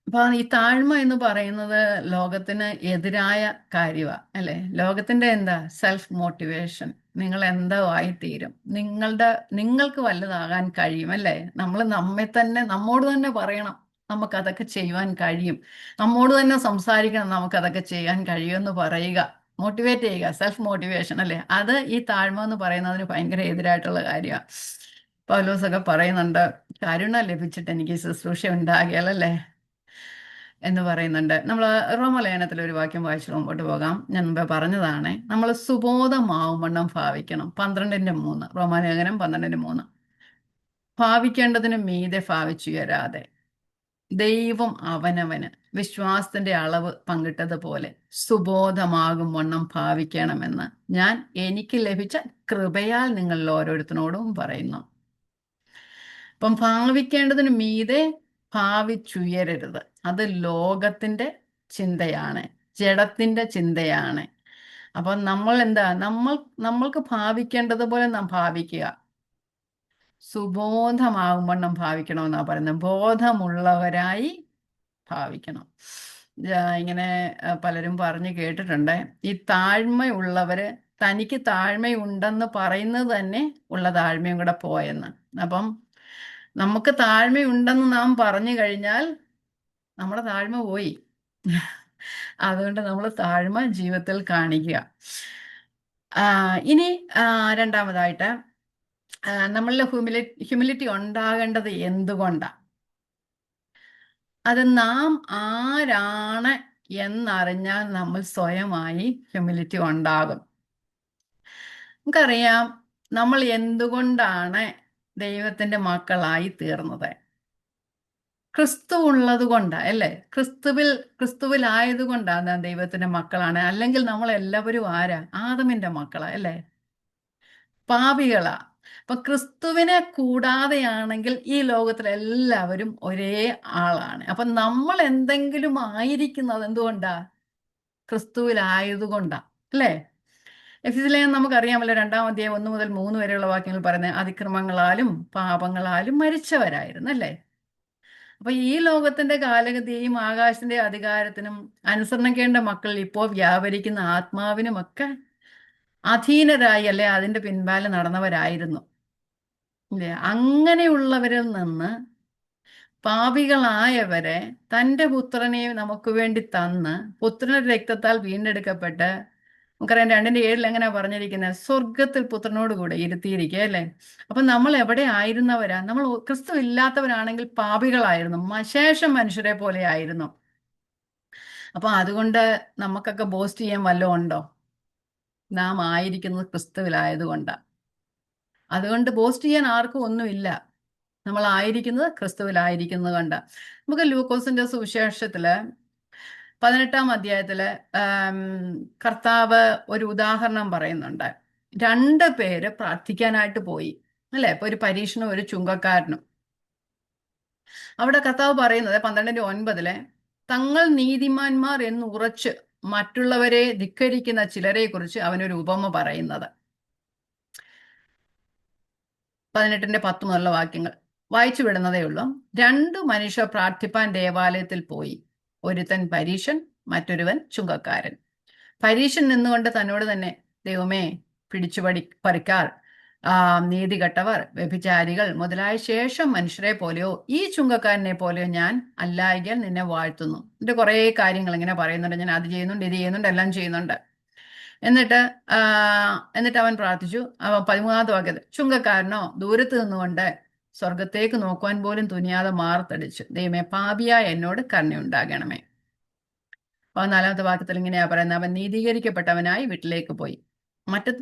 അപ്പൊ ഈ താഴ്മ എന്ന് പറയുന്നത് ലോകത്തിന് എതിരായ കാര്യമാണ് അല്ലേ? ലോകത്തിന്റെ എന്താ? Self motivation. നിങ്ങൾ എന്താ ആയിത്തീരും, നിങ്ങൾക്ക് വല്ലതാകാൻ കഴിയും അല്ലേ? നമ്മൾ നമ്മോട് തന്നെ പറയണം നമുക്കതൊക്കെ ചെയ്യുവാൻ കഴിയും, നമ്മോട് തന്നെ സംസാരിക്കണം നമുക്കതൊക്കെ ചെയ്യാൻ കഴിയുമെന്ന് പറയുക, മോട്ടിവേറ്റ് ചെയ്യുക, സെൽഫ് മോട്ടിവേഷൻ അല്ലേ? അത് ഈ താഴ്മ എന്ന് പറയുന്നതിന് ഭയങ്കര എതിരായിട്ടുള്ള കാര്യമാണ്. പൗലോസൊക്കെ പറയുന്നുണ്ട്, കരുണ ലഭിച്ചിട്ട് എനിക്ക് ശുശ്രൂഷ ഉണ്ടാകിയാലല്ലേ എന്ന് പറയുന്നുണ്ട്. നമ്മൾ റോമലേഖനത്തിൽ ഒരു വാക്യം വായിച്ചു മുമ്പോട്ട് പോകാം. ഞാൻ മുമ്പേ പറഞ്ഞതാണ്, നമ്മൾ സുബോധമാവുമണ്ണം ഭാവിക്കണം. 12:3 റോമാലേഖനം 12:3. ഭാവിക്കേണ്ടതിന് മീതെ ഭാവിച്ചുയരാതെ ദൈവം അവനവന് വിശ്വാസത്തിന്റെ അളവ് പങ്കിട്ടതുപോലെ സുബോധമാകും വണ്ണം ഭാവിക്കണമെന്ന് ഞാൻ എനിക്ക് ലഭിച്ച കൃപയാൽ നിങ്ങളിൽ ഓരോരുത്തരോടും പറയുന്നു. അപ്പം ഭാവിക്കേണ്ടതിന് മീതെ ഭാവിച്ചുയരരുത്. അത് ലോകത്തിന്റെ ചിന്തയാണ്, ജഡത്തിന്റെ ചിന്തയാണ്. അപ്പം നമ്മൾ എന്താ, നമ്മൾക്ക് ഭാവിക്കേണ്ടതുപോലെ നാം ഭാവിക്കുക. സുബോധമാകുമ്പണ്ണം ഭാവിക്കണമെന്നാണ് പറയുന്നത്. ബോധമുള്ളവരായി ഭാവിക്കണം. ഇങ്ങനെ പലരും പറഞ്ഞു കേട്ടിട്ടുണ്ട്, ഈ താഴ്മയുള്ളവര് തനിക്ക് താഴ്മയുണ്ടെന്ന് പറയുന്നത് തന്നെ ഉള്ള താഴ്മയും കൂടെ പോയെന്ന്. അപ്പം നമുക്ക് താഴ്മയുണ്ടെന്ന് നാം പറഞ്ഞു കഴിഞ്ഞാൽ നമ്മുടെ താഴ്മ പോയി. അതുകൊണ്ട് നമ്മൾ താഴ്മ ജീവിതത്തിൽ കാണിക്കുക. ഇനി രണ്ടാമതായിട്ട് നമ്മളിൽ ഹ്യൂമിലിറ്റി ഉണ്ടാകേണ്ടത് എന്തുകൊണ്ടാണ്? അത് നാം ആരാണ് എന്നറിഞ്ഞാൽ നമ്മൾ സ്വയമായി ഹ്യൂമിലിറ്റി ഉണ്ടാകും. നമുക്കറിയാം നമ്മൾ എന്തുകൊണ്ടാണ് ദൈവത്തിന്റെ മക്കളായി തീർന്നത്. ക്രിസ്തു ഉള്ളത് കൊണ്ടാണ്, അല്ലേ? ക്രിസ്തുവിലായതുകൊണ്ടാണ് നാം ദൈവത്തിന്റെ മക്കളാണ്. അല്ലെങ്കിൽ നമ്മൾ എല്ലാവരും ആരാ? ആദമിന്റെ മക്കളാ, അല്ലേ? പാപികളാ. അപ്പൊ ക്രിസ്തുവിനെ കൂടാതെയാണെങ്കിൽ ഈ ലോകത്തിലെ എല്ലാവരും ഒരേ ആളാണ്. അപ്പൊ നമ്മൾ എന്തെങ്കിലും ആയിരിക്കുന്നത് എന്തുകൊണ്ടാ? ക്രിസ്തുവിലായതുകൊണ്ടാ, അല്ലേ? എഫെസ്യർ നമുക്കറിയാമല്ലോ, 2-ാം അധ്യായം 1 മുതൽ 3 വരെയുള്ള വാക്യങ്ങൾ പറയുന്നത് അതിക്രമങ്ങളാലും പാപങ്ങളാലും മരിച്ചവരായിരുന്നു, അല്ലേ? അപ്പൊ ഈ ലോകത്തിന്റെ കാലഗതിയും ആകാശത്തിന്റെ അധികാരത്തിനും അനുസരണക്കേണ്ട മക്കൾ ഇപ്പോൾ വ്യാപരിക്കുന്ന ആത്മാവിനുമൊക്കെ അധീനരായി, അല്ലെ അതിന്റെ പിൻപാലെ നടന്നവരായിരുന്നു, അല്ലേ? അങ്ങനെയുള്ളവരിൽ നിന്ന് പാപികളായവരെ തൻ്റെ പുത്രനെ നമുക്ക് വേണ്ടി തന്ന് പുത്രന്റെ രക്തത്താൽ വീണ്ടെടുക്കപ്പെട്ട്, നമുക്കറിയാം 2:7 എങ്ങനെയാ പറഞ്ഞിരിക്കുന്നത്? സ്വർഗത്തിൽ പുത്രനോട് കൂടെ ഇരുത്തിയിരിക്കുക, അല്ലേ? അപ്പൊ നമ്മൾ എവിടെ ആയിരുന്നവരാ? നമ്മൾ ക്രിസ്തു ഇല്ലാത്തവരാണെങ്കിൽ പാപികളായിരുന്നു, ശേഷം മനുഷ്യരെ പോലെ ആയിരുന്നു. അപ്പൊ അതുകൊണ്ട് നമുക്കൊക്കെ ബോസ്റ്റ് ചെയ്യാൻ വല്ലതും ഉണ്ടോ? നാം ആയിരിക്കുന്നത് ക്രിസ്തുവിലായതുകൊണ്ടാണ്. അതുകൊണ്ട് ബോസ്റ്റ് ചെയ്യാൻ ആർക്കും ഒന്നുമില്ല. നമ്മൾ ആയിരിക്കുന്നത് ക്രിസ്തുവിലായിരിക്കുന്നത് കൊണ്ട്. നമുക്ക് ലൂക്കോസിന്റെ സുവിശേഷത്തില് 18-ാം അധ്യായത്തില് കർത്താവ് ഒരു ഉദാഹരണം പറയുന്നുണ്ട്. 2 പേര് പ്രാർത്ഥിക്കാനായിട്ട് പോയി, അല്ലെ? ഇപ്പൊ ഒരു പരീക്ഷനും ഒരു ചുങ്കക്കാരനും. അവിടെ കർത്താവ് പറയുന്നത് 12:9 തങ്ങൾ നീതിമാന്മാർ എന്ന് ഉറച്ച് മറ്റുള്ളവരെ ധിക്കരിക്കുന്ന ചിലരെ കുറിച്ച് അവനൊരു ഉപമ പറയുന്നത്. 18-10 മുതലുള്ള വാക്യങ്ങൾ വായിച്ചു വിടുന്നതേ ഉള്ളൂ. 2 മനുഷ്യർ പ്രാർത്ഥിപ്പാൻ ദേവാലയത്തിൽ പോയി. ഒരുത്തൻ പരീശൻ, മറ്റൊരുവൻ ചുങ്കക്കാരൻ. പരീശൻ നിന്നുകൊണ്ട് തന്നോട് തന്നെ, ദൈവമേ, പറിക്കാർ, നീതി കെട്ടവർ, വ്യഭിചാരികൾ മുതലായ ശേഷം മനുഷ്യരെ പോലെയോ ഈ ചുങ്കക്കാരനെ പോലെയോ ഞാൻ അല്ലായികയാൽ നിന്നെ വാഴ്ത്തുന്നു. ഇതിന്റെ കുറെ കാര്യങ്ങൾ ഇങ്ങനെ പറയുന്നുണ്ട്. ഞാൻ അത് ചെയ്യുന്നുണ്ട്, ഇത് ചെയ്യുന്നുണ്ട്, എല്ലാം ചെയ്യുന്നുണ്ട്. എന്നിട്ട് അവൻ പ്രാർത്ഥിച്ചു. 13-ാമത്തെ വാക്യത്തിൽ ചുങ്കക്കാരനോ ദൂരത്ത് നിന്നുകൊണ്ട് സ്വർഗത്തേക്ക് നോക്കുവാൻ പോലും തുനിയാതെ മാറത്തടിച്ചു, ദൈവമേ, പാപിയായ എന്നോട് കരുണയുണ്ടാകണമേ. 14-ാമത്തെ വാക്യത്തിൽ ഇങ്ങനെയാ പറയുന്നത്, അവൻ നീതീകരിക്കപ്പെട്ടവനായി വീട്ടിലേക്ക് പോയി.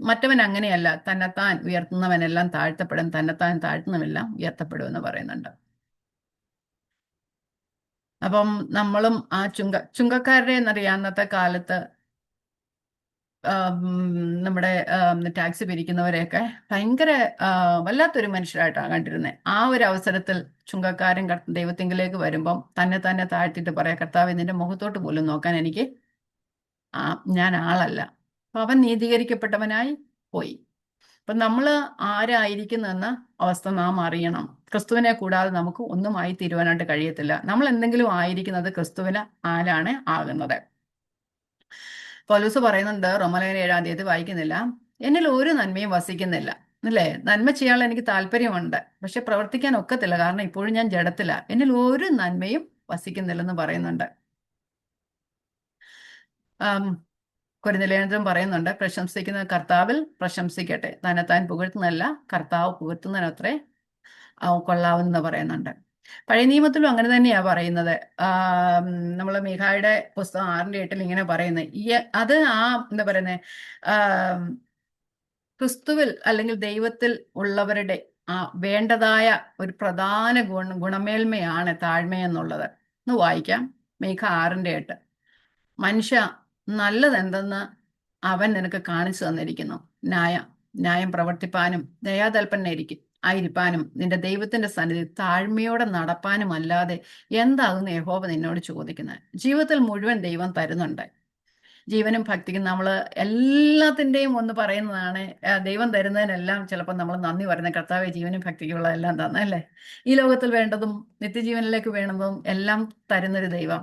മറ്റവൻ അങ്ങനെയല്ല, തന്നെത്താൻ ഉയർത്തുന്നവനെല്ലാം താഴ്ത്തപ്പെടും, തന്നെത്താൻ താഴ്ത്തുന്നവെല്ലാം ഉയർത്തപ്പെടും എന്ന് പറയുന്നുണ്ട്. അപ്പം നമ്മളും ആ ചുങ്കക്കാരുടെ എന്നറിയാം, അന്നത്തെ കാലത്ത് നമ്മുടെ ടാക്സ് പിരിക്കുന്നവരെയൊക്കെ ഭയങ്കര വല്ലാത്തൊരു മനുഷ്യരായിട്ടാണ് കണ്ടിരുന്നത്. ആ ഒരു അവസരത്തിൽ ചുങ്കക്കാരൻ ദൈവത്തിങ്കിലേക്ക് വരുമ്പം തന്നെ താഴ്ത്തിയിട്ട് പറയാം, കർത്താവ് നിന്റെ മുഖത്തോട്ട് പോലും നോക്കാൻ എനിക്ക് ഞാൻ ആളല്ല. അപ്പൊ അവൻ നീതീകരിക്കപ്പെട്ടവനായി പോയി. അപ്പൊ നമ്മൾ ആരായിരിക്കുന്നെന്ന അവസ്ഥ നാം അറിയണം. ക്രിസ്തുവിനെ കൂടാതെ നമുക്ക് ഒന്നും ആയി തീരുവാനായിട്ട് കഴിയത്തില്ല. നമ്മൾ എന്തെങ്കിലും ആയിരിക്കുന്നത് ക്രിസ്തുവിന് ആരാണ് ആകുന്നത്. പൗലോസ് പറയുന്നുണ്ട്, റോമാലേഖനം 7-ാം അധ്യായത്തിൽ വായിക്കുന്നില്ല, എന്നിൽ ഒരു നന്മയും വസിക്കുന്നില്ല, അല്ലേ? നന്മ ചെയ്യാൻ എനിക്ക് താല്പര്യമുണ്ട്, പക്ഷെ പ്രവർത്തിക്കാൻ ഒക്കത്തില്ല, കാരണം ഇപ്പോഴും ഞാൻ ജഡത്തില. എന്നിൽ ഒരു നന്മയും വസിക്കുന്നില്ലെന്ന് പറയുന്നുണ്ട്. കൊരിന്ത്യലേഖനത്തിലും പറയുന്നുണ്ട്, പ്രശംസിക്കുന്ന കർത്താവിൽ പ്രശംസിക്കട്ടെ, തന്നെത്താൻ പുകഴ്ത്തുന്നതല്ല, കർത്താവ് പുകഴ്ത്തുന്നതിനത്രേ കൊള്ളാവുന്ന പറയുന്നുണ്ട്. പഴയ നിയമത്തിലും അങ്ങനെ തന്നെയാ പറയുന്നത്. നമ്മൾ മീഖായുടെ പുസ്തകം 6:8 ഇങ്ങനെ പറയുന്നത്, അത് എന്താ പറയുന്നത്, ക്രിസ്തുവിൽ അല്ലെങ്കിൽ ദൈവത്തിൽ ഉള്ളവരുടെ വേണ്ടതായ ഒരു പ്രധാന ഗുണമേന്മയാണ് താഴ്മയെന്നുള്ളത്. ഒന്ന് വായിക്കാം. മീഖ 6:8. മനുഷ്യ, നല്ലതെന്തെന്ന് അവൻ നിനക്ക് കാണിച്ചു തന്നിരിക്കുന്നു. ന്യായം പ്രവർത്തിപ്പാനും ആയിരിക്കാനും നിന്റെ ദൈവത്തിന്റെ സന്നിധി താഴ്മയോടെ നടപ്പാനും അല്ലാതെ എന്താകുന്നു യഹോവ നിന്നോട് ചോദിക്കുന്നത്? ജീവിതത്തിൽ മുഴുവൻ ദൈവം തരുന്നുണ്ട്. ജീവനും ഭക്തിക്കും നമ്മൾ എല്ലാത്തിൻ്റെയും ഒന്ന് പറയുന്നതാണ്. ദൈവം തരുന്നതിനെല്ലാം ചിലപ്പോൾ നമ്മൾ നന്ദി പറയുന്നത്, കർത്താവെ ജീവനും ഭക്തിക്കുള്ള എല്ലാം തന്നല്ലേ. ഈ ലോകത്തിൽ വേണ്ടതും നിത്യജീവനിലേക്ക് വേണ്ടതും എല്ലാം തരുന്നൊരു ദൈവം.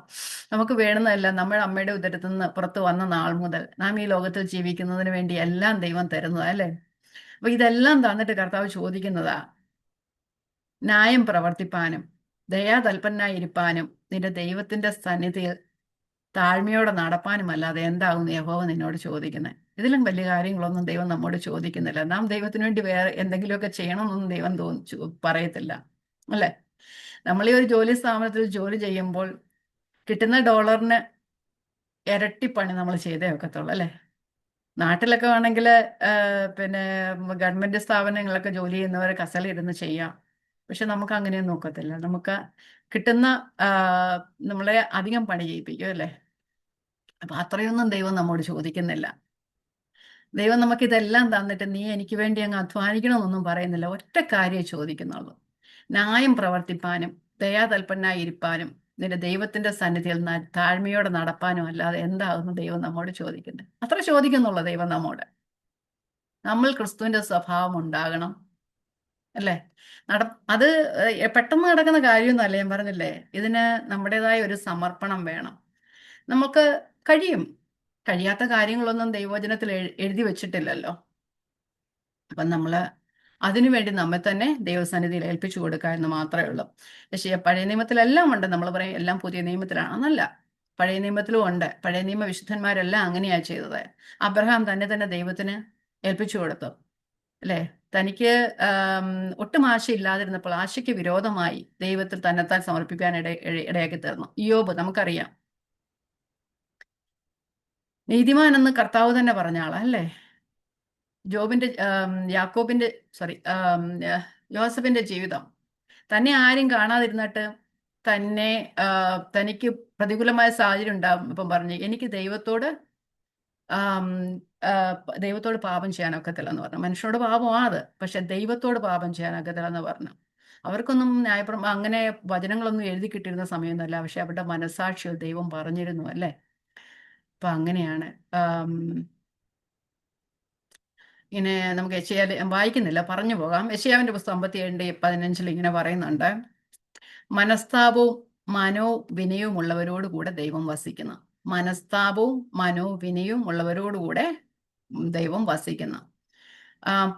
നമുക്ക് വേണ്ടുന്നതെല്ലാം നമ്മുടെ അമ്മയുടെ ഉദരത്തിൽ നിന്ന് പുറത്ത് വന്ന നാൾ മുതൽ നാം ഈ ലോകത്തിൽ ജീവിക്കുന്നതിന് വേണ്ടി എല്ലാം ദൈവം തരുന്നതാ, അല്ലേ? അപ്പൊ ഇതെല്ലാം തന്നിട്ട് കർത്താവ് ചോദിക്കുന്നതാ, ന്യായം പ്രവർത്തിപ്പാനും ദയാതൽപരനായിരിക്കാനും നിന്റെ ദൈവത്തിന്റെ സന്നിധിയിൽ താഴ്മയോടെ നടപ്പാനും അല്ലാതെ എന്താകുന്നു യഹോവ നിന്നോട് ചോദിക്കുന്നത്? ഇതിലും വലിയ കാര്യങ്ങളൊന്നും ദൈവം നമ്മോട് ചോദിക്കുന്നില്ല. നാം ദൈവത്തിന് വേണ്ടി വേറെ എന്തെങ്കിലുമൊക്കെ ചെയ്യണമെന്നൊന്നും ദൈവം പറയത്തില്ല, അല്ലേ? നമ്മൾ ഈ ഒരു ജോലി സ്ഥാപനത്തിൽ ജോലി ചെയ്യുമ്പോൾ കിട്ടുന്ന ഡോളറിന് ഇരട്ടിപ്പണി നമ്മൾ ചെയ്തേ ഒക്കത്തുള്ളൂ അല്ലേ? നാട്ടിലൊക്കെ വേണമെങ്കിൽ പിന്നെ ഗവൺമെന്റ് സ്ഥാപനങ്ങളൊക്കെ ജോലി ചെയ്യുന്നവരെ കസേരയിൽ ചെയ്യാം. പക്ഷെ നമുക്ക് അങ്ങനെയൊന്നും നോക്കത്തില്ല. നമുക്ക് കിട്ടുന്ന ആ, നമ്മളെ അധികം പണി ചെയ്യിപ്പിക്കും അല്ലേ? അപ്പൊ അത്രയൊന്നും ദൈവം നമ്മോട് ചോദിക്കുന്നില്ല. ദൈവം നമുക്ക് ഇതെല്ലാം തന്നിട്ട് നീ എനിക്ക് വേണ്ടി അങ്ങ് അധ്വാനിക്കണമെന്നൊന്നും പറയുന്നില്ല. ഒറ്റ കാര്യമേ ചോദിക്കുന്നുള്ളൂ. ന്യായം പ്രവർത്തിപ്പാനും ദയാതൽപരനായി ഇരിപ്പാനും നിന്റെ ദൈവത്തിന്റെ സന്നിധിയിൽ താഴ്മയോടെ നടപ്പാനും അല്ലാതെ എന്താകുന്നു ദൈവം നമ്മോട് ചോദിക്കുന്നത്? അത്ര ചോദിക്കുന്നുള്ളൂ ദൈവം നമ്മോട്. നമ്മൾ ക്രിസ്തുവിന്റെ സ്വഭാവം ഉണ്ടാകണം അല്ലേ? നട അത് പെട്ടെന്ന് നടക്കുന്ന കാര്യമൊന്നുമല്ല. ഞാൻ പറഞ്ഞില്ലേ, ഇതിന് നമ്മുടേതായ ഒരു സമർപ്പണം വേണം. നമുക്ക് കഴിയും. കഴിയാത്ത കാര്യങ്ങളൊന്നും ദൈവവചനത്തിൽ എഴുതി വെച്ചിട്ടില്ലല്ലോ. അപ്പം നമ്മൾ അതിനുവേണ്ടി നമ്മെ തന്നെ ദൈവസന്നിധിയിൽ ഏൽപ്പിച്ചു കൊടുക്കുക എന്ന് മാത്രമേ ഉള്ളൂ. പക്ഷേ പഴയ നിയമത്തിലെല്ലാം ഉണ്ട്. നമ്മൾ പറയും എല്ലാം പുതിയ നിയമത്തിലാണെന്നല്ല. പഴയ നിയമത്തിലും ഉണ്ട്. പഴയ നിയമ വിശുദ്ധന്മാരെല്ലാം അങ്ങനെയാണ് ചെയ്തത്. അബ്രഹാം തന്നെ ദൈവത്തിന് ഏൽപ്പിച്ചു കൊടുത്തു അല്ലേ? തനിക്ക് ഒട്ടും ആശയില്ലാതിരുന്നപ്പോൾ ആശയ്ക്ക് വിരോധമായി ദൈവത്തിൽ തന്നെത്താൻ സമർപ്പിക്കാൻ ഇടയാക്കി തീർന്നു. ഇയ്യോബ് നമുക്കറിയാം, നീതിമാൻ എന്ന് കർത്താവ് തന്നെ പറഞ്ഞ ആളാ അല്ലേ? ജോബിന്റെ യാക്കോബിന്റെ സോറി യോസഫിന്റെ ജീവിതം തന്നെ ആരും കാണാതിരുന്നിട്ട് തന്നെ തനിക്ക് പ്രതികൂലമായ സാഹചര്യം ഉണ്ടാകും ഇപ്പം പറഞ്ഞു എനിക്ക് ആം, ദൈവത്തോട് പാപം ചെയ്യാനൊക്കത്തില്ല എന്ന് പറഞ്ഞു. മനുഷ്യനോട് പാപമാണ് അത്, പക്ഷെ ദൈവത്തോട് പാപം ചെയ്യാനൊക്കത്തില്ല എന്ന് പറഞ്ഞു. അവർക്കൊന്നും അങ്ങനെ വചനങ്ങളൊന്നും എഴുതി കിട്ടിയിരുന്ന സമയമൊന്നുമല്ല. പക്ഷെ അവരുടെ മനസാക്ഷിയിൽ ദൈവം പറഞ്ഞിരുന്നു അല്ലേ? അപ്പൊ അങ്ങനെയാണ്. ഇങ്ങനെ നമുക്ക് വായിക്കുന്നില്ല, പറഞ്ഞു പോകാം. യെശയ്യാവിന്റെ പുസ്തകം 57:15 ഇങ്ങനെ പറയുന്നുണ്ട്, മനസ്താപവും മനോവിനയവും ഉള്ളവരോടുകൂടെ ദൈവം വസിക്കുന്നു. മനസ്താപവും മനോവിനയവും ഉള്ളവരോടുകൂടെ ദൈവം വസിക്കുന്നു.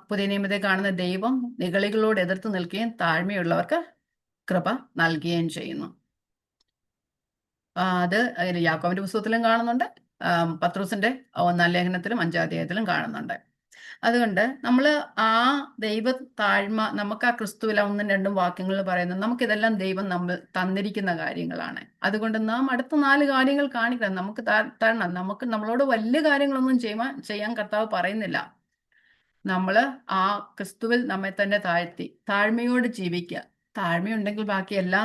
പുതിയ നിയമത്തെ കാണുന്ന ദൈവം നിഗളികളോട് എതിർത്ത് നിൽക്കുകയും താഴ്മയുള്ളവർക്ക് കൃപ നൽകുകയും ചെയ്യുന്നു. അത് യാക്കോബിന്റെ പുസ്തകത്തിലും കാണുന്നുണ്ട്, പത്രോസിന്റെ 1-ാം ലേഖനത്തിലും 5-ാം അധ്യായത്തിലും കാണുന്നുണ്ട്. അതുകൊണ്ട് നമ്മൾ ആ ദൈവ താഴ്മ നമുക്ക് ആ ക്രിസ്തുവിൽ 1-2 വാക്യങ്ങളിൽ പറയുന്നത് നമുക്കിതെല്ലാം ദൈവം നമ്മൾ തന്നിരിക്കുന്ന കാര്യങ്ങളാണ്. അതുകൊണ്ട് നാം അടുത്ത 4 കാര്യങ്ങൾ കാണിക്കണം. നമുക്ക് തരണം. നമുക്ക് നമ്മളോട് വലിയ കാര്യങ്ങളൊന്നും ചെയ്യാൻ കർത്താവ് പറയുന്നില്ല. നമ്മൾ ആ ക്രിസ്തുവിൽ നമ്മെ തന്നെ താഴ്ത്തി താഴ്മയോട് ജീവിക്കുക. താഴ്മയുണ്ടെങ്കിൽ ബാക്കി എല്ലാ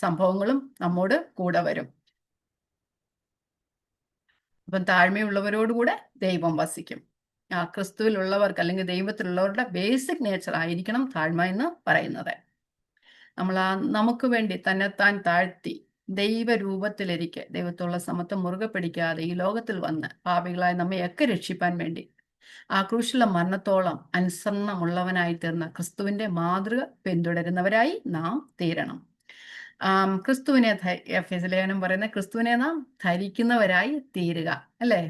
സംഭവങ്ങളും നമ്മോട് കൂടെ വരും. അപ്പം താഴ്മയുള്ളവരോടുകൂടെ ദൈവം വസിക്കും. ആ ക്രിസ്തുവിലുള്ളവർക്ക് അല്ലെങ്കിൽ ദൈവത്തിലുള്ളവരുടെ ബേസിക് നേച്ചർ ആയിരിക്കണം താഴ്മ എന്ന് പറയുന്നത്. നമ്മൾ നമുക്ക് വേണ്ടി തന്നെത്താൻ താഴ്ത്തി ദൈവരൂപത്തിലിരിക്കെ ദൈവത്തോടുള്ള സമത്വം മുറുകെ പിടിക്കാതെ ഈ ലോകത്തിൽ വന്ന് പാപികളായ നമ്മയൊക്കെ രക്ഷിപ്പാൻ വേണ്ടി ആ ക്രൂശിലെ മരണത്തോളം അനുസരണമുള്ളവനായി തീർന്ന ക്രിസ്തുവിന്റെ മാതൃക പിന്തുടരുന്നവരായി നാം തീരണം. ക്രിസ്തുവിനെ ലേഖനം പറയുന്ന ക്രിസ്തുവിനെ നാം ധരിക്കുന്നവരായി തീരുക അല്ലേ?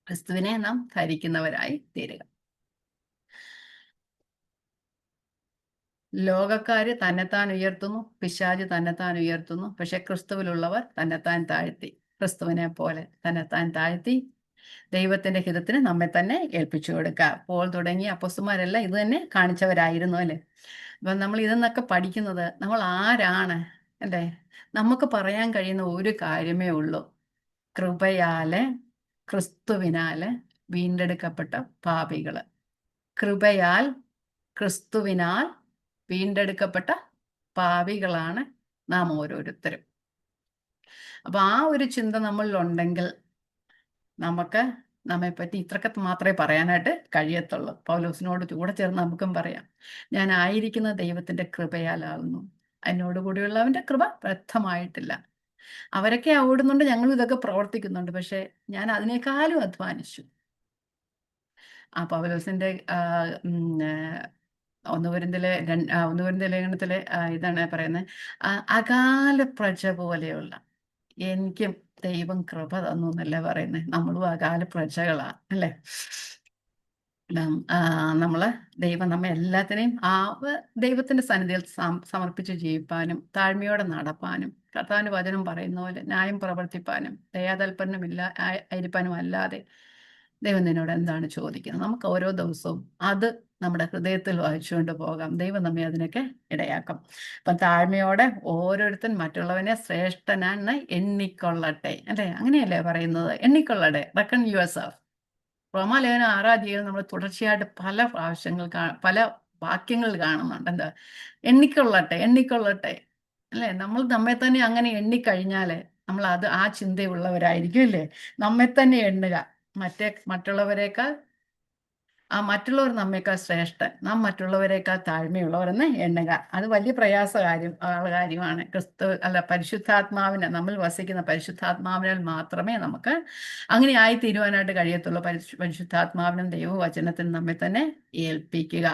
ക്രിസ്തുവിനെ നാം ധരിക്കുന്നവരായി തീരുക. ലോകക്കാര് തന്നെത്താൻ ഉയർത്തുന്നു, പിശാച് തന്നെത്താൻ ഉയർത്തുന്നു. പക്ഷെ ക്രിസ്തുവിലുള്ളവർ തന്നെത്താൻ താഴ്ത്തി ക്രിസ്തുവിനെ പോലെ തന്നെത്താൻ താഴ്ത്തി ദൈവത്തിന്റെ ഹിതത്തിന് നമ്മെ തന്നെ ഏൽപ്പിച്ചു കൊടുക്കുക. പോൾ തുടങ്ങിയ അപ്പോസ്തലന്മാരെല്ലാം ഇത് തന്നെ കാണിച്ചവരായിരുന്നു അല്ലേ? അപ്പം നമ്മൾ ഇതെന്നൊക്കെ പഠിക്കുന്നത് നമ്മൾ ആരാണ് അല്ലേ? നമുക്ക് പറയാൻ കഴിയുന്ന ഒരു കാര്യമേ ഉള്ളൂ, കൃപയാല് ക്രിസ്തുവിനാല് വീണ്ടെടുക്കപ്പെട്ട പാപികള്. കൃപയാൽ ക്രിസ്തുവിനാൽ വീണ്ടെടുക്കപ്പെട്ട പാപികളാണ് നാം ഓരോരുത്തരും. അപ്പൊ ആ ഒരു ചിന്ത നമ്മളിലുണ്ടെങ്കിൽ നമുക്ക് നമ്മെപ്പറ്റി ഇത്രയൊക്കെ മാത്രമേ പറയാനായിട്ട് കഴിയത്തുള്ളൂ. പൗലോസിനോട് കൂടെ ചേർന്ന് നമുക്കും പറയാം, ഞാൻ ആയിരിക്കുന്ന ദൈവത്തിന്റെ കൃപയാലാകുന്നു, എന്നോട് കൂടിയുള്ളവന്റെ കൃപ വ്യർത്ഥമായിട്ടില്ല. അവരൊക്കെ ഓടുന്നുണ്ട്, ഞങ്ങളും ഇതൊക്കെ പ്രവർത്തിക്കുന്നുണ്ട്, പക്ഷെ ഞാൻ അതിനേക്കാളും അധ്വാനിച്ചു. ആ പൗലോസിന്റെ ഒന്ന് കൊരിന്ത്യർ ലേഖനത്തിലെ ഇതാണ് പറയുന്നത്, അകാല പ്രജ പോലെയുള്ള എനിക്കും ദൈവം കൃപ തന്നു എന്നല്ല പറയുന്നത്. നമ്മളും അകാല പ്രജകളാ അല്ലേ? നമ്മള് ദൈവം നമ്മെ എല്ലാത്തിനെയും ദൈവത്തിന്റെ സന്നിധിയിൽ സമർപ്പിച്ച് ജീവിപ്പാനും താഴ്മയോടെ നടപ്പാനും കർത്താവിന്റെ വചനം പറയുന്ന പോലെ ന്യായം പ്രവർത്തിപ്പാനും ദയാതൽപരനും ആയിരിക്കാനും അല്ലാതെ ദൈവം നിന്നോട് എന്താണ് ചോദിക്കുന്നത്? നമുക്ക് ഓരോ ദിവസവും അത് നമ്മുടെ ഹൃദയത്തിൽ വഹിച്ചുകൊണ്ട് പോകാം. ദൈവം നമ്മെ അതിനൊക്കെ ഇടയാക്കും. അപ്പം താഴ്മയോടെ ഓരോരുത്തൻ മറ്റുള്ളവനെ ശ്രേഷ്ഠനാണ് എണ്ണിക്കൊള്ളട്ടെ, അല്ലേ? അങ്ങനെയല്ലേ പറയുന്നത്? എണ്ണിക്കൊള്ളട്ടെ, റെക്കൺ യുവർ സെൽഫ്. റോമാലേഖനം 6 നമ്മൾ തുടർച്ചയായിട്ട് പല പ്രാവശ്യങ്ങൾ പല വാക്യങ്ങൾ കാണുന്നുണ്ട്. എന്താ? എണ്ണിക്കൊള്ളട്ടെ, എണ്ണിക്കൊള്ളട്ടെ, അല്ലേ? നമ്മൾ നമ്മെ തന്നെ അങ്ങനെ എണ്ണിക്കഴിഞ്ഞാൽ നമ്മൾ ആ ചിന്തയുള്ളവരായിരിക്കും, ഇല്ലേ? നമ്മെ തന്നെ എണ്ണുക. മറ്റുള്ളവരെക്കാൾ മറ്റുള്ളവർ നമ്മേക്കാൾ ശ്രേഷ്ഠൻ, നാം മറ്റുള്ളവരെക്കാൾ താഴ്മയുള്ളവരെന്ന് എണ്ണുക. അത് വലിയ കാര്യമാണ്. പരിശുദ്ധാത്മാവിനെ, നമ്മൾ വസിക്കുന്ന പരിശുദ്ധാത്മാവിനാൽ മാത്രമേ നമുക്ക് അങ്ങനെ ആയി തീരുവാനായിട്ട് കഴിയത്തുള്ളൂ. പരിശുദ്ധാത്മാവിനും ദൈവവചനത്തിനും നമ്മെ തന്നെ ഏൽപ്പിക്കുക.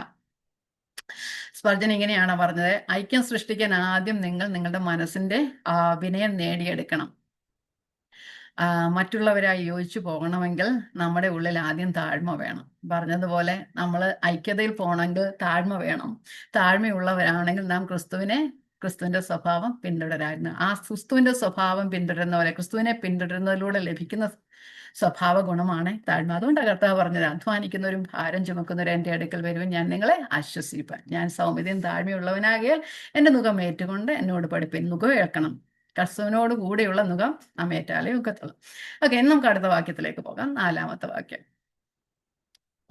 സ്പർജൻ ഇങ്ങനെയാണ് പറഞ്ഞത്: ഐക്യം സൃഷ്ടിക്കാൻ ആദ്യം നിങ്ങൾ നിങ്ങളുടെ മനസ്സിന്റെ വിനയം നേടിയെടുക്കണം. മറ്റുള്ളവരായി യോജിച്ചു പോകണമെങ്കിൽ നമ്മുടെ ഉള്ളിൽ ആദ്യം താഴ്മ വേണം. പറഞ്ഞതുപോലെ നമ്മൾ ഐക്യതയിൽ പോകണമെങ്കിൽ താഴ്മ വേണം. താഴ്മയുള്ളവരാണെങ്കിൽ നാം ക്രിസ്തുവിന്റെ സ്വഭാവം പിന്തുടരായിരുന്നു. ആ ക്രിസ്തുവിന്റെ സ്വഭാവം പിന്തുടരുന്ന പോലെ, ക്രിസ്തുവിനെ പിന്തുടരുന്നതിലൂടെ ലഭിക്കുന്ന സ്വഭാവ ഗുണമാണ് താഴ്മ. അതുകൊണ്ടാണ് കർത്താവ് പറഞ്ഞത്: അധ്വാനിക്കുന്നവരും ഭാരം ചുമക്കുന്നവരും എൻ്റെ അടുക്കൽ വരുവാൻ ഞാൻ നിങ്ങളെ ആശ്വസിപ്പാൻ. ഞാൻ സൗമ്യതയും താഴ്മയുള്ളവനാകിയാൽ എൻ്റെ നുകം ഏറ്റുകൊണ്ട് എന്നോട് പഠിപ്പിൻ. നുകം ഏൽക്കണം. ക്രിസ്തുവിനോട് കൂടെയുള്ള നുകം നാം ഏറ്റാലേ ഒക്കത്തുള്ളൂ. ഓക്കെ, നമുക്ക് അടുത്ത വാക്യത്തിലേക്ക് പോകാം. 4-ാമത്തെ വാക്യം: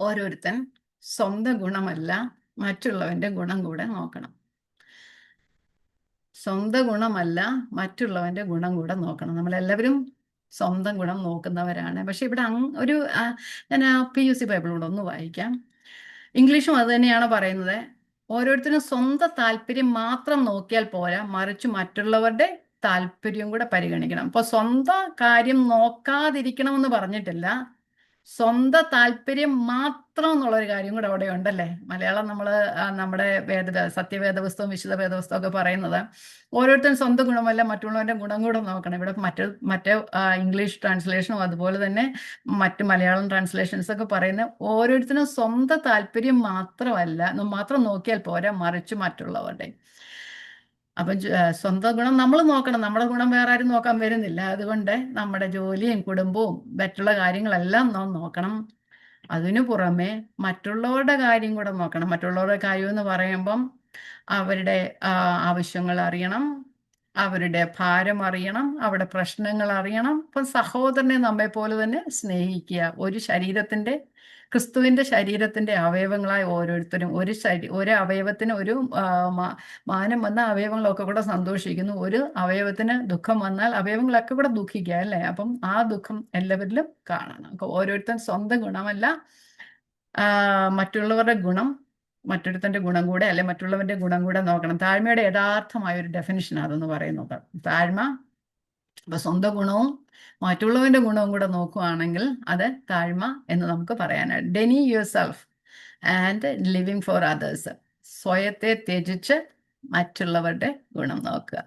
ഓരോരുത്തൻ സ്വന്തം ഗുണമല്ല മറ്റുള്ളവന്റെ ഗുണം കൂടെ നോക്കണം. സ്വന്തം ഗുണമല്ല മറ്റുള്ളവന്റെ ഗുണം കൂടെ നോക്കണം. നമ്മളെല്ലാവരും സ്വന്തം ഗുണം നോക്കുന്നവരാണ്. പക്ഷെ ഇവിടെ ഞാൻ PUC ബൈബിളോട് ഒന്ന് വായിക്കാം. ഇംഗ്ലീഷും അത് തന്നെയാണ് പറയുന്നത്. ഓരോരുത്തരും സ്വന്തം താല്പര്യം മാത്രം നോക്കിയാൽ പോരാ, മറിച്ച് മറ്റുള്ളവരുടെ താല്പര്യം കൂടെ പരിഗണിക്കണം. അപ്പോൾ സ്വന്തം കാര്യം നോക്കാതിരിക്കണമെന്ന് പറഞ്ഞിട്ടില്ല, സ്വന്തം താല്പര്യം മാത്രം എന്നുള്ളൊരു കാര്യം കൂടെ അവിടെ ഉണ്ടല്ലേ. മലയാളം നമ്മുടെ സത്യവേദ പുസ്തകം, വിശുദ്ധ വേദപുസ്തകം ഒക്കെ പറയുന്നത് ഓരോരുത്തരും സ്വന്തം ഗുണമല്ല മറ്റുള്ളവരുടെ ഗുണം കൂടെ നോക്കണം. ഇവിടെ മറ്റേ ഇംഗ്ലീഷ് ട്രാൻസ്ലേഷനും അതുപോലെ തന്നെ മറ്റ് മലയാളം ട്രാൻസ്ലേഷൻസ് ഒക്കെ പറയുന്ന ഓരോരുത്തരും സ്വന്തം താല്പര്യം മാത്രം നോക്കിയാൽ പോരാ, മറിച്ച് മറ്റുള്ളവരുടെ. അപ്പം സ്വന്തം ഗുണം നമ്മൾ നോക്കണം. നമ്മുടെ ഗുണം വേറെ ആരും നോക്കാൻ വരുന്നില്ല. അതുകൊണ്ട് നമ്മുടെ ജോലിയും കുടുംബവും മറ്റുള്ള കാര്യങ്ങളെല്ലാം നാം നോക്കണം. അതിനു പുറമെ മറ്റുള്ളവരുടെ കാര്യം കൂടെ നോക്കണം. മറ്റുള്ളവരുടെ കാര്യം എന്ന് പറയുമ്പം അവരുടെ ആവശ്യങ്ങൾ അറിയണം, അവരുടെ ഭാരം അറിയണം, അവരുടെ പ്രശ്നങ്ങൾ അറിയണം. അപ്പം സഹോദരനെ നമ്മെ പോലെ തന്നെ സ്നേഹിക്കുക. ക്രിസ്തുവിന്റെ ശരീരത്തിന്റെ അവയവങ്ങളായ ഓരോരുത്തരും ഒരു അവയവത്തിന് ഒരു മാനം വന്ന അവയവങ്ങളൊക്കെ കൂടെ സന്തോഷിക്കുന്നു. ഒരു അവയവത്തിന് ദുഃഖം വന്നാൽ അവയവങ്ങളൊക്കെ കൂടെ ദുഃഖിക്കുക, അല്ലേ? അപ്പം ആ ദുഃഖം എല്ലാവരിലും കാണണം. ഓരോരുത്തരും സ്വന്തം ഗുണമല്ല മറ്റുള്ളവരുടെ ഗുണം, മറ്റൊരുത്തന്റെ ഗുണം കൂടെ, അല്ലെ മറ്റുള്ളവന്റെ ഗുണം കൂടെ നോക്കണം. താഴ്മയുടെ യഥാർത്ഥമായ ഒരു ഡെഫിനിഷൻ അതെന്ന് പറയുന്നത്. താഴ്മ അപ്പൊ സ്വന്തം ഗുണവും മറ്റുള്ളവന്റെ ഗുണവും കൂടെ നോക്കുകയാണെങ്കിൽ അത് താഴ്മ എന്ന് നമുക്ക് പറയാനായിട്ട്. Deny your self and living for others. സ്വയത്തെ ത്യജിച്ച് മറ്റുള്ളവരുടെ ഗുണം നോക്കുക.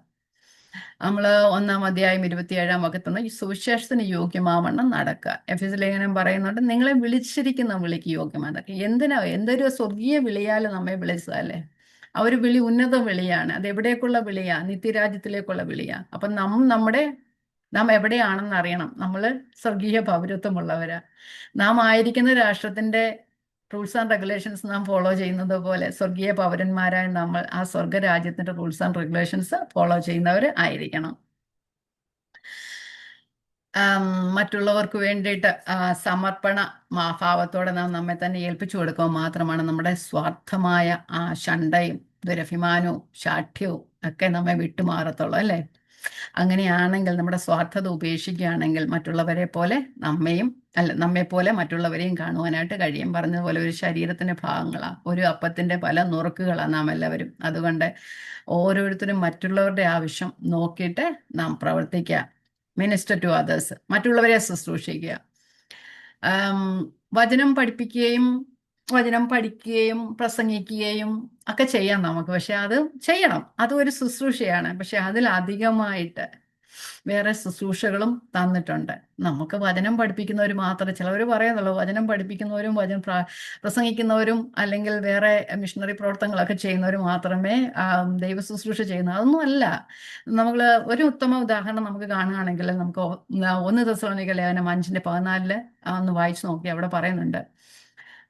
നമ്മൾ 1-ാം അധ്യായം 27-ാം വാക്യത്തിൽ ഈ സുവിശേഷത്തിന് യോഗ്യമാവണ്ണം നടക്കുക. എഫെസ്യ ലേഖനം പറയുന്നുണ്ട്, നിങ്ങളെ വിളിച്ചിരിക്കുന്ന വിളിക്ക് യോഗ്യമാക്കുക. എന്തൊരു സ്വർഗീയ വിളിയാൽ നമ്മെ വിളിച്ചതല്ലേ. ആ ഒരു വിളി ഉന്നത വിളിയാണ്. അത് എവിടേക്കുള്ള വിളിയാ? നിത്യരാജ്യത്തിലേക്കുള്ള വിളിയാ. അപ്പം നാം എവിടെയാണെന്ന് അറിയണം. നമ്മൾ സ്വർഗീയ പൗരത്വമുള്ളവരാ. നാം ആയിരിക്കുന്ന രാഷ്ട്രത്തിന്റെ റൂൾസ് ആൻഡ് റെഗുലേഷൻസ് നാം ഫോളോ ചെയ്യുന്നത് പോലെ സ്വർഗീയ പൗരന്മാരായ നമ്മൾ ആ സ്വർഗരാജ്യത്തിന്റെ റൂൾസ് ആൻഡ് റെഗുലേഷൻസ് ഫോളോ ചെയ്യുന്നവർ ആയിരിക്കണം. മറ്റുള്ളവർക്ക് വേണ്ടിയിട്ട് സമർപ്പണ ഭാവത്തോടെ നാം നമ്മെ തന്നെ ഏൽപ്പിച്ചു കൊടുക്കുക മാത്രമാണ് നമ്മുടെ സ്വാർത്ഥമായ ശണ്ടയും ദുരഭിമാനവും ശാഠ്യവും ഒക്കെ നമ്മെ വിട്ടുമാറത്തുള്ളൂ, അല്ലേ? അങ്ങനെയാണെങ്കിൽ നമ്മുടെ സ്വാർത്ഥത ഉപേക്ഷിക്കുകയാണെങ്കിൽ മറ്റുള്ളവരെ പോലെ നമ്മെ പോലെ മറ്റുള്ളവരെയും കാണുവാനായിട്ട് കഴിയും. പറഞ്ഞതുപോലെ ഒരു ശരീരത്തിന്റെ ഭാഗങ്ങളാണ്, ഒരു അപ്പത്തിന്റെ പല നുറുക്കുകളാണ് നാം എല്ലാവരും. അതുകൊണ്ട് ഓരോരുത്തരും മറ്റുള്ളവരുടെ ആവശ്യം നോക്കിയിട്ട് നാം പ്രവർത്തിക്കുക. മിനിസ്റ്റർ ടു അതേഴ്സ്, മറ്റുള്ളവരെ ശുശ്രൂഷിക്കുക. വചനം പഠിക്കുകയും പ്രസംഗിക്കുകയും ഒക്കെ ചെയ്യാം നമുക്ക്. പക്ഷെ അത് ചെയ്യണം, അതും ഒരു ശുശ്രൂഷയാണ്. പക്ഷെ അതിലധികമായിട്ട് വേറെ ശുശ്രൂഷകളും തന്നിട്ടുണ്ട്. നമുക്ക് വചനം പഠിപ്പിക്കുന്നവർ മാത്രമേ, ചിലവർ പറയുന്നുള്ളൂ വചനം പഠിപ്പിക്കുന്നവരും പ്രസംഗിക്കുന്നവരും അല്ലെങ്കിൽ വേറെ മിഷണറി പ്രവർത്തനങ്ങളൊക്കെ ചെയ്യുന്നവർ മാത്രമേ ദൈവ ശുശ്രൂഷ ചെയ്യുന്നു. അതൊന്നും അല്ല. നമ്മൾ ഒരു ഉത്തമ ഉദാഹരണം നമുക്ക് കാണുകയാണെങ്കിൽ നമുക്ക് 1 തെസ്സലോനിക്ക ലേഖനം 5:14 ഒന്ന് വായിച്ചു നോക്കി. അവിടെ പറയുന്നുണ്ട്,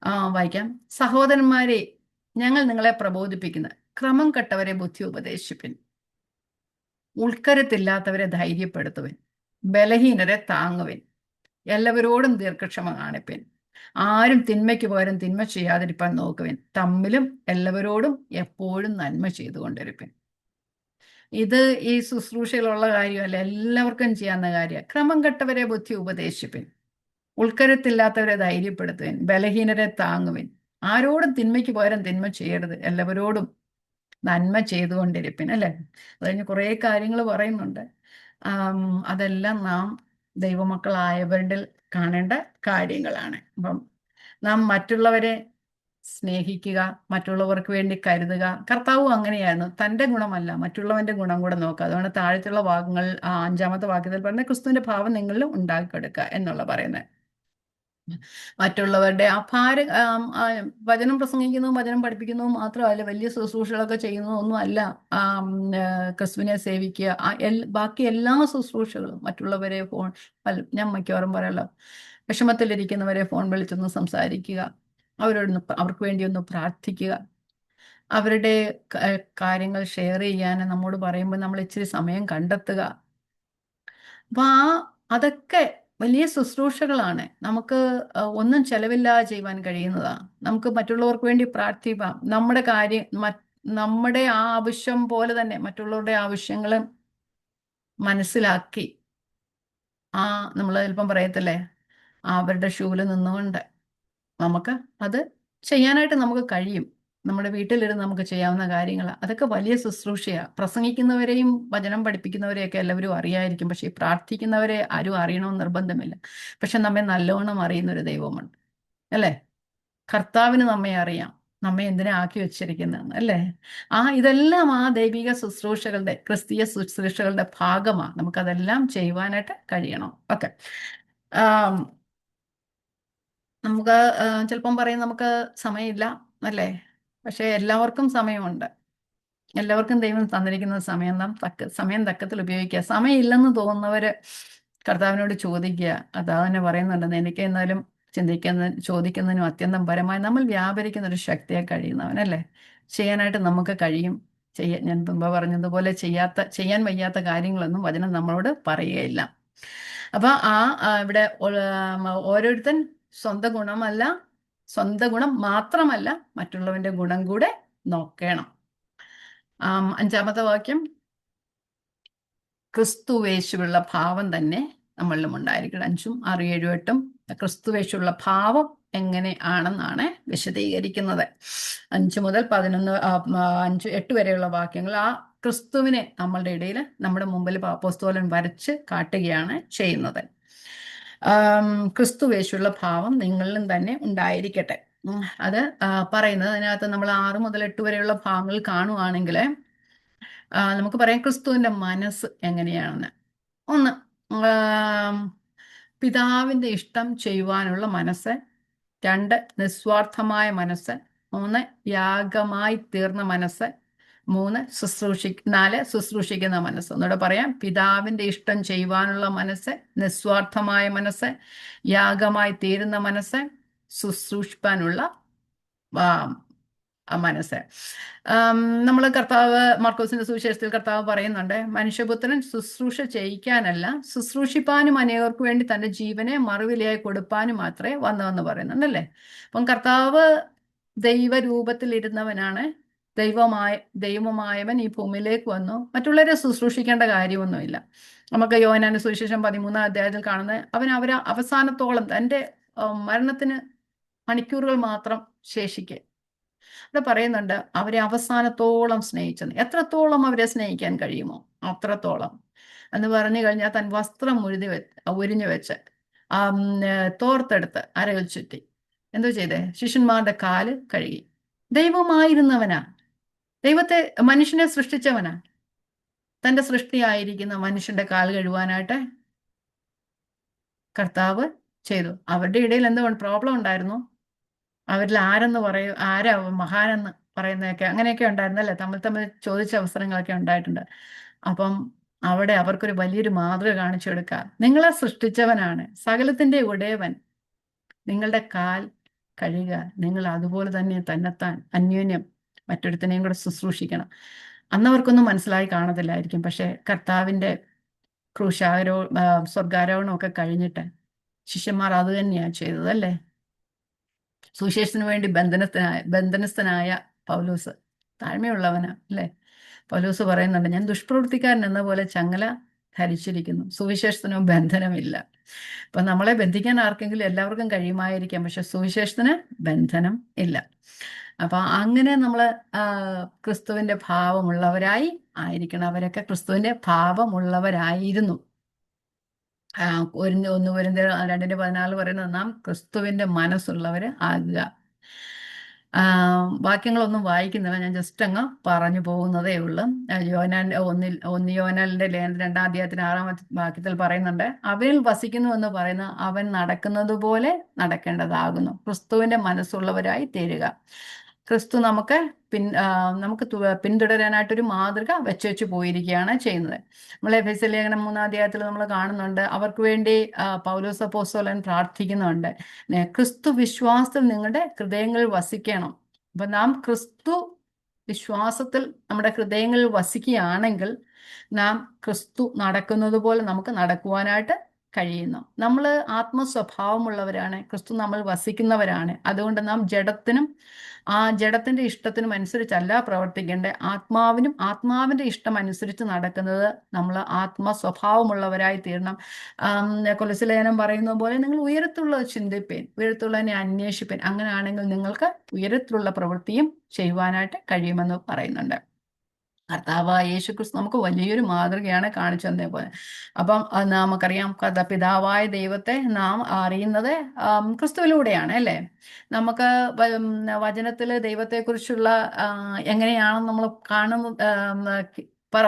വായിക്കാം. സഹോദരന്മാരെ, ഞങ്ങൾ നിങ്ങളെ പ്രബോധിപ്പിക്കുന്ന ക്രമം കെട്ടവരെ ബുദ്ധി ഉപദേശിപ്പിൻ, ഉൾക്കരുത്തില്ലാത്തവരെ ധൈര്യപ്പെടുത്തുവിൻ, ബലഹീനരെ താങ്ങുവിൻ, എല്ലാവരോടും ദീർഘക്ഷമ കാണിപ്പിൻ, ആരും തിന്മയ്ക്ക് പകരം തിന്മ ചെയ്യാതിരിപ്പാൻ നോക്കുവിൻ, തമ്മിലും എല്ലാവരോടും എപ്പോഴും നന്മ ചെയ്തുകൊണ്ടിരിപ്പിൻ. ഇത് ഈ ശുശ്രൂഷയിലുള്ള കാര്യമല്ല, എല്ലാവർക്കും ചെയ്യാവുന്ന കാര്യമാണ്. ക്രമം കെട്ടവരെ ബുദ്ധി ഉപദേശിപ്പിൻ, ഉൾക്കരുത്തില്ലാത്തവരെ ധൈര്യപ്പെടുത്തുവിൻ, ബലഹീനരെ താങ്ങുവിൻ, ആരോടും തിന്മയ്ക്ക് പകരം തിന്മ ചെയ്യരുത്, എല്ലാവരോടും നന്മ ചെയ്തുകൊണ്ടിരിപ്പിൻ. അല്ലേ? അത് കഴിഞ്ഞ് കുറേ കാര്യങ്ങൾ പറയുന്നുണ്ട്. അതെല്ലാം നാം ദൈവമക്കളായവരിൽ കാണേണ്ട കാര്യങ്ങളാണ്. അപ്പം നാം മറ്റുള്ളവരെ സ്നേഹിക്കുക, മറ്റുള്ളവർക്ക് വേണ്ടി കരുതുക. കർത്താവും അങ്ങനെയായിരുന്നു. തൻ്റെ ഗുണമല്ല, മറ്റുള്ളവന്റെ ഗുണം കൂടെ നോക്കുക. അതുകൊണ്ട് താഴത്തുള്ള ഭാഗങ്ങൾ 5-ാമത്തെ വാക്യത്തിൽ പറയുന്നത് ക്രിസ്തുവിന്റെ ഭാവം നിങ്ങളിലും ഉണ്ടാക്കിയെടുക്കുക എന്നുള്ള പറയുന്നത്. മറ്റുള്ളവരുടെ വചനം പ്രസംഗിക്കുന്നതും വചനം പഠിപ്പിക്കുന്നതും മാത്രമല്ല, വലിയ ശുശ്രൂഷകളൊക്കെ ചെയ്യുന്നതും ഒന്നും അല്ല ക്രിസ്തുവിനെ സേവിക്കുക. ബാക്കി എല്ലാ ശുശ്രൂഷകളും മറ്റുള്ളവരെ ഫോൺ, ഞാൻ മിക്കവാറും പറയല്ലോ, വിഷമത്തിലിരിക്കുന്നവരെ ഫോൺ വിളിച്ചൊന്ന് സംസാരിക്കുക, അവർക്ക് വേണ്ടി ഒന്ന് പ്രാർത്ഥിക്കുക, അവരുടെ കാര്യങ്ങൾ ഷെയർ ചെയ്യാൻ നമ്മോട് പറയുമ്പോൾ നമ്മൾ ഇച്ചിരി സമയം കണ്ടെത്തുക. അപ്പൊ അതൊക്കെ വലിയ ശുശ്രൂഷകളാണ്. നമുക്ക് ഒന്നും ചെലവില്ലാതെ ചെയ്യുവാൻ കഴിയുന്നതാണ്. നമുക്ക് മറ്റുള്ളവർക്ക് വേണ്ടി പ്രാർത്ഥിക്കാം. നമ്മുടെ ആവശ്യം പോലെ തന്നെ മറ്റുള്ളവരുടെ ആവശ്യങ്ങളും മനസ്സിലാക്കി, നമ്മൾ ചിലപ്പം പറയത്തില്ലേ, അവരുടെ ഷൂവിൽ നിന്നുകൊണ്ട് നമുക്ക് അത് ചെയ്യാനായിട്ട് നമുക്ക് കഴിയും. നമ്മുടെ വീട്ടിലിരുന്ന് നമുക്ക് ചെയ്യാവുന്ന കാര്യങ്ങൾ, അതൊക്കെ വലിയ ശുശ്രൂഷയാണ്. പ്രസംഗിക്കുന്നവരെയും വചനം പഠിപ്പിക്കുന്നവരെയൊക്കെ എല്ലാവരും അറിയായിരിക്കും, പക്ഷേ ഈ പ്രാർത്ഥിക്കുന്നവരെ ആരും അറിയണമെന്ന് നിർബന്ധമില്ല. പക്ഷെ നമ്മെ നല്ലോണം അറിയുന്നൊരു ദൈവമുണ്ട്, അല്ലേ? കർത്താവിന് നമ്മെ അറിയാം, നമ്മെ എന്തിനാ ആക്കി വെച്ചിരിക്കുന്നതെന്ന്, അല്ലേ? ഇതെല്ലാം ദൈവിക ശുശ്രൂഷകളുടെ, ക്രിസ്തീയ ശുശ്രൂഷകളുടെ ഭാഗമാണ്. നമുക്കതെല്ലാം ചെയ്യുവാനായിട്ട് കഴിയണം. ഓക്കെ. നമുക്ക് ചിലപ്പം പറയും നമുക്ക് സമയമില്ല, അല്ലേ? പക്ഷെ എല്ലാവർക്കും സമയമുണ്ട്. എല്ലാവർക്കും ദൈവം തന്നിരിക്കുന്ന സമയം തക്കത്തിൽ ഉപയോഗിക്കുക. സമയമില്ലെന്ന് തോന്നുന്നവര് കർത്താവിനോട് ചോദിക്കുക. അതാ തന്നെ പറയുന്നുണ്ട്, എനിക്ക് എന്നാലും ചോദിക്കുന്നതിനും അത്യന്തം പരമായി നമ്മൾ വ്യാപരിക്കുന്ന ഒരു ശക്തിയെ കഴിയുന്നവനല്ലേ. ചെയ്യാനായിട്ട് നമുക്ക് കഴിയും. ഞാൻ മുമ്പ് പറഞ്ഞതുപോലെ ചെയ്യാൻ വയ്യാത്ത കാര്യങ്ങളൊന്നും വചനം നമ്മളോട് പറയുകയില്ല. അപ്പൊ ഇവിടെ ഓരോരുത്തൻ സ്വന്തം ഗുണം മാത്രമല്ല, മറ്റുള്ളവന്റെ ഗുണം കൂടെ നോക്കണം. 5-ാമത്തെ വാക്യം, ക്രിസ്തുവേശുള്ള ഭാവം തന്നെ നമ്മളിലും ഉണ്ടായിരിക്കണം. 5, 6, 7, 8 ക്രിസ്തുവേശുള്ള ഭാവം എങ്ങനെയാണെന്നാണ് വിശദീകരിക്കുന്നത്. 5 മുതൽ 11, 5, 8 വരെയുള്ള വാക്യങ്ങൾ ക്രിസ്തുവിനെ നമ്മളുടെ ഇടയിൽ, നമ്മുടെ മുമ്പിൽ അപ്പോസ്തലൻ വരച്ച് കാട്ടുകയാണ് ചെയ്യുന്നത്. ക്രിസ്തുവേശുള്ള ഭാവം നിങ്ങളിലും തന്നെ ഉണ്ടായിരിക്കട്ടെ. അത് പറയുന്നത് അതിനകത്ത് നമ്മൾ 6 മുതൽ 8 വരെയുള്ള ഭാഗങ്ങൾ കാണുവാണെങ്കിൽ നമുക്ക് പറയാം ക്രിസ്തുവിന്റെ മനസ്സ് എങ്ങനെയാണെന്ന്. 1, പിതാവിന്റെ ഇഷ്ടം ചെയ്യുവാനുള്ള മനസ്സ്. 2, നിസ്വാർത്ഥമായ മനസ്സ്. 3, യാഗമായി തീർന്ന മനസ്സ്. 4, ശുശ്രൂഷിക്കുന്ന മനസ്സ്. ഒന്നുകൂടെ പറയാം, പിതാവിന്റെ ഇഷ്ടം ചെയ്യുവാനുള്ള മനസ്സ്, നിസ്വാർത്ഥമായ മനസ്സ്, യാഗമായി തീരുന്ന മനസ്സ്, ശുശ്രൂഷിപ്പാനുള്ള മനസ്സ്. നമ്മൾ മാർക്കോസിന്റെ സുവിശേഷത്തിൽ കർത്താവ് പറയുന്നുണ്ട്, മനുഷ്യപുത്രൻ ശുശ്രൂഷ ചെയ്യിക്കാനല്ല, ശുശ്രൂഷിപ്പാനും അനേകർക്ക് വേണ്ടി തന്റെ ജീവനെ മറുവിലയായി കൊടുപ്പാനും മാത്രമേ വന്നതെന്ന് പറയുന്നുണ്ടല്ലേ. അപ്പം കർത്താവ് ദൈവരൂപത്തിലിരുന്നവനാണ്. ദൈവമായവൻ ഈ ഭൂമിയിലേക്ക് വന്നു. മറ്റുള്ളവരെ ശുശ്രൂഷിക്കേണ്ട കാര്യമൊന്നുമില്ല. നമുക്ക് യോഹന്നാന്റെ സുവിശേഷം 13-ാം അധ്യായത്തിൽ കാണുന്നത്, അവരെ അവസാനത്തോളം, തൻ്റെ മരണത്തിന് മണിക്കൂറുകൾ മാത്രം ശേഷിക്കെ ഇവിടെ പറയുന്നുണ്ട്, അവരെ അവസാനത്തോളം സ്നേഹിച്ചെന്ന്. എത്രത്തോളം അവരെ സ്നേഹിക്കാൻ കഴിയുമോ അത്രത്തോളം എന്ന് പറഞ്ഞു കഴിഞ്ഞാൽ തൻ വസ്ത്രം ഉരിഞ്ഞു വെച്ച് തോർത്തെടുത്ത് അരയിൽ ചുറ്റി എന്തോ ചെയ്തേ, ശിഷ്യന്മാരുടെ കാല് കഴുകി. ദൈവമായിരുന്നവനാ, മനുഷ്യനെ സൃഷ്ടിച്ചവനാ, തൻ്റെ സൃഷ്ടിയായിരിക്കുന്ന മനുഷ്യന്റെ കാല് കഴുകുവാനായിട്ട് കർത്താവ് ചെയ്തു. അവരുടെ ഇടയിൽ എന്തോ പ്രോബ്ലം ഉണ്ടായിരുന്നു. അവരിൽ ആരാ മഹാനെന്ന് പറയുന്നതൊക്കെ അങ്ങനെയൊക്കെ ഉണ്ടായിരുന്നല്ലേ. തമ്മിൽ ചോദിച്ച അവസരങ്ങളൊക്കെ ഉണ്ടായിട്ടുണ്ട്. അപ്പം അവിടെ അവർക്കൊരു വലിയൊരു മാതൃക കാണിച്ചു കൊടുക്കുക. നിങ്ങളെ സൃഷ്ടിച്ചവനാണ്, സകലത്തിന്റെ ഉടയവൻ, നിങ്ങളുടെ കാൽ കഴിയുക. നിങ്ങൾ അതുപോലെ തന്നെ തന്നെത്താൻ അന്യോന്യം മറ്റൊരുത്തനെയും കൂടെ ശുശ്രൂഷിക്കണം. അന്നവർക്കൊന്നും മനസ്സിലായി കാണത്തില്ലായിരിക്കും. പക്ഷെ കർത്താവിൻ്റെ ക്രൂശാരോ സ്വർഗാരോഹണം ഒക്കെ കഴിഞ്ഞിട്ട് ശിഷ്യന്മാർ അത് തന്നെയാണ് ചെയ്തത്, അല്ലേ? സുവിശേഷത്തിന് വേണ്ടി ബന്ധനസ്ഥനായ പൗലോസ് താഴ്മയുള്ളവനാ, അല്ലേ? പൗലോസ് പറയുന്നുണ്ട്, ഞാൻ ദുഷ്പ്രവൃത്തിക്കാരൻ എന്ന പോലെ ചങ്ങല ധരിച്ചിരിക്കുന്നു, സുവിശേഷത്തിനോ ബന്ധനമില്ല. അപ്പൊ നമ്മളെ ബന്ധിക്കാൻ ആർക്കെങ്കിലും എല്ലാവർക്കും കഴിയുമായിരിക്കാം, പക്ഷെ സുവിശേഷത്തിന് ബന്ധനം ഇല്ല. അപ്പൊ അങ്ങനെ നമ്മൾ ക്രിസ്തുവിന്റെ ഭാവമുള്ളവരായി ആയിരിക്കണം. അവരൊക്കെ ക്രിസ്തുവിന്റെ ഭാവമുള്ളവരായിരുന്നു. ഒന്ന് കൊരിന്ത്യർ 2:14 പറയുന്നത്, നാം ക്രിസ്തുവിന്റെ മനസ്സുള്ളവര് ആകുക. വാക്യങ്ങളൊന്നും വായിക്കുന്നില്ല, ഞാൻ ജസ്റ്റ് അങ്ങ് പറഞ്ഞു പോകുന്നതേ ഉള്ളൂ. ഒന്ന് യോഹന്നാന്റെ ലേഖനം 2-ാം അധ്യായത്തിന് 6-ാമത്തെ വാക്യത്തിൽ പറയുന്നുണ്ട്, അവരിൽ വസിക്കുന്നു എന്ന് പറയുന്ന അവൻ നടക്കുന്നത് പോലെ നടക്കേണ്ടതാകുന്നു. ക്രിസ്തുവിന്റെ മനസ്സുള്ളവരായി തീരുക. ക്രിസ്തു നമുക്ക് പിന്തുടരാനായിട്ടൊരു മാതൃക വെച്ചു പോയിരിക്കുകയാണ് ചെയ്യുന്നത്. നമ്മൾ എഫെസ്യ ലേഖനം 3-ാം അധ്യായത്തിൽ നമ്മൾ കാണുന്നുണ്ട്, അവർക്ക് വേണ്ടി പൗലോസ് അപ്പോസ്തലൻ പ്രാർത്ഥിക്കുന്നുണ്ട്, ക്രിസ്തു വിശ്വാസത്തിൽ നിങ്ങളുടെ ഹൃദയങ്ങളിൽ വസിക്കണം. അപ്പൊ നാം ക്രിസ്തു വിശ്വാസത്തിൽ നമ്മുടെ ഹൃദയങ്ങളിൽ വസിക്കുകയാണെങ്കിൽ നാം ക്രിസ്തു നടക്കുന്നത് പോലെ നമുക്ക് നടക്കുവാനായിട്ട് കഴിയുന്നു. നമ്മൾ ആത്മസ്വഭാവമുള്ളവരാണ്, ക്രിസ്തു നമ്മൾ വസിക്കുന്നവരാണ്. അതുകൊണ്ട് നാം ജഡത്തിന്റെ ഇഷ്ടത്തിനും അനുസരിച്ചല്ല പ്രവർത്തിക്കേണ്ടത്, ആത്മാവിന്റെ ഇഷ്ടം അനുസരിച്ച് നടക്കുന്നത് നമ്മൾ ആത്മസ്വഭാവമുള്ളവരായി തീരണം. കൊലോസ്യ ലേഖനം പറയുന്ന പോലെ നിങ്ങൾ ഉയരത്തുള്ളത് ചിന്തിപ്പേൻ, ഉയരത്തുള്ളതിനെ അന്വേഷിപ്പേൻ, അങ്ങനെയാണെങ്കിൽ നിങ്ങൾക്ക് ഉയരത്തിലുള്ള പ്രവൃത്തിയും ചെയ്യുവാനായിട്ട് കഴിയുമെന്ന് പറയുന്നുണ്ട്. കർത്താവായ യേശു ക്രിസ്തു നമുക്ക് വലിയൊരു മാതൃകയാണ് കാണിച്ചു തന്നേ പോലെ. അപ്പം നമുക്കറിയാം, പിതാവായ ദൈവത്തെ നാം അറിയുന്നത് ക്രിസ്തുവിലൂടെയാണ്, അല്ലേ? നമുക്ക് വചനത്തിൽ ദൈവത്തെക്കുറിച്ചുള്ള എങ്ങനെയാണെന്ന് നമ്മൾ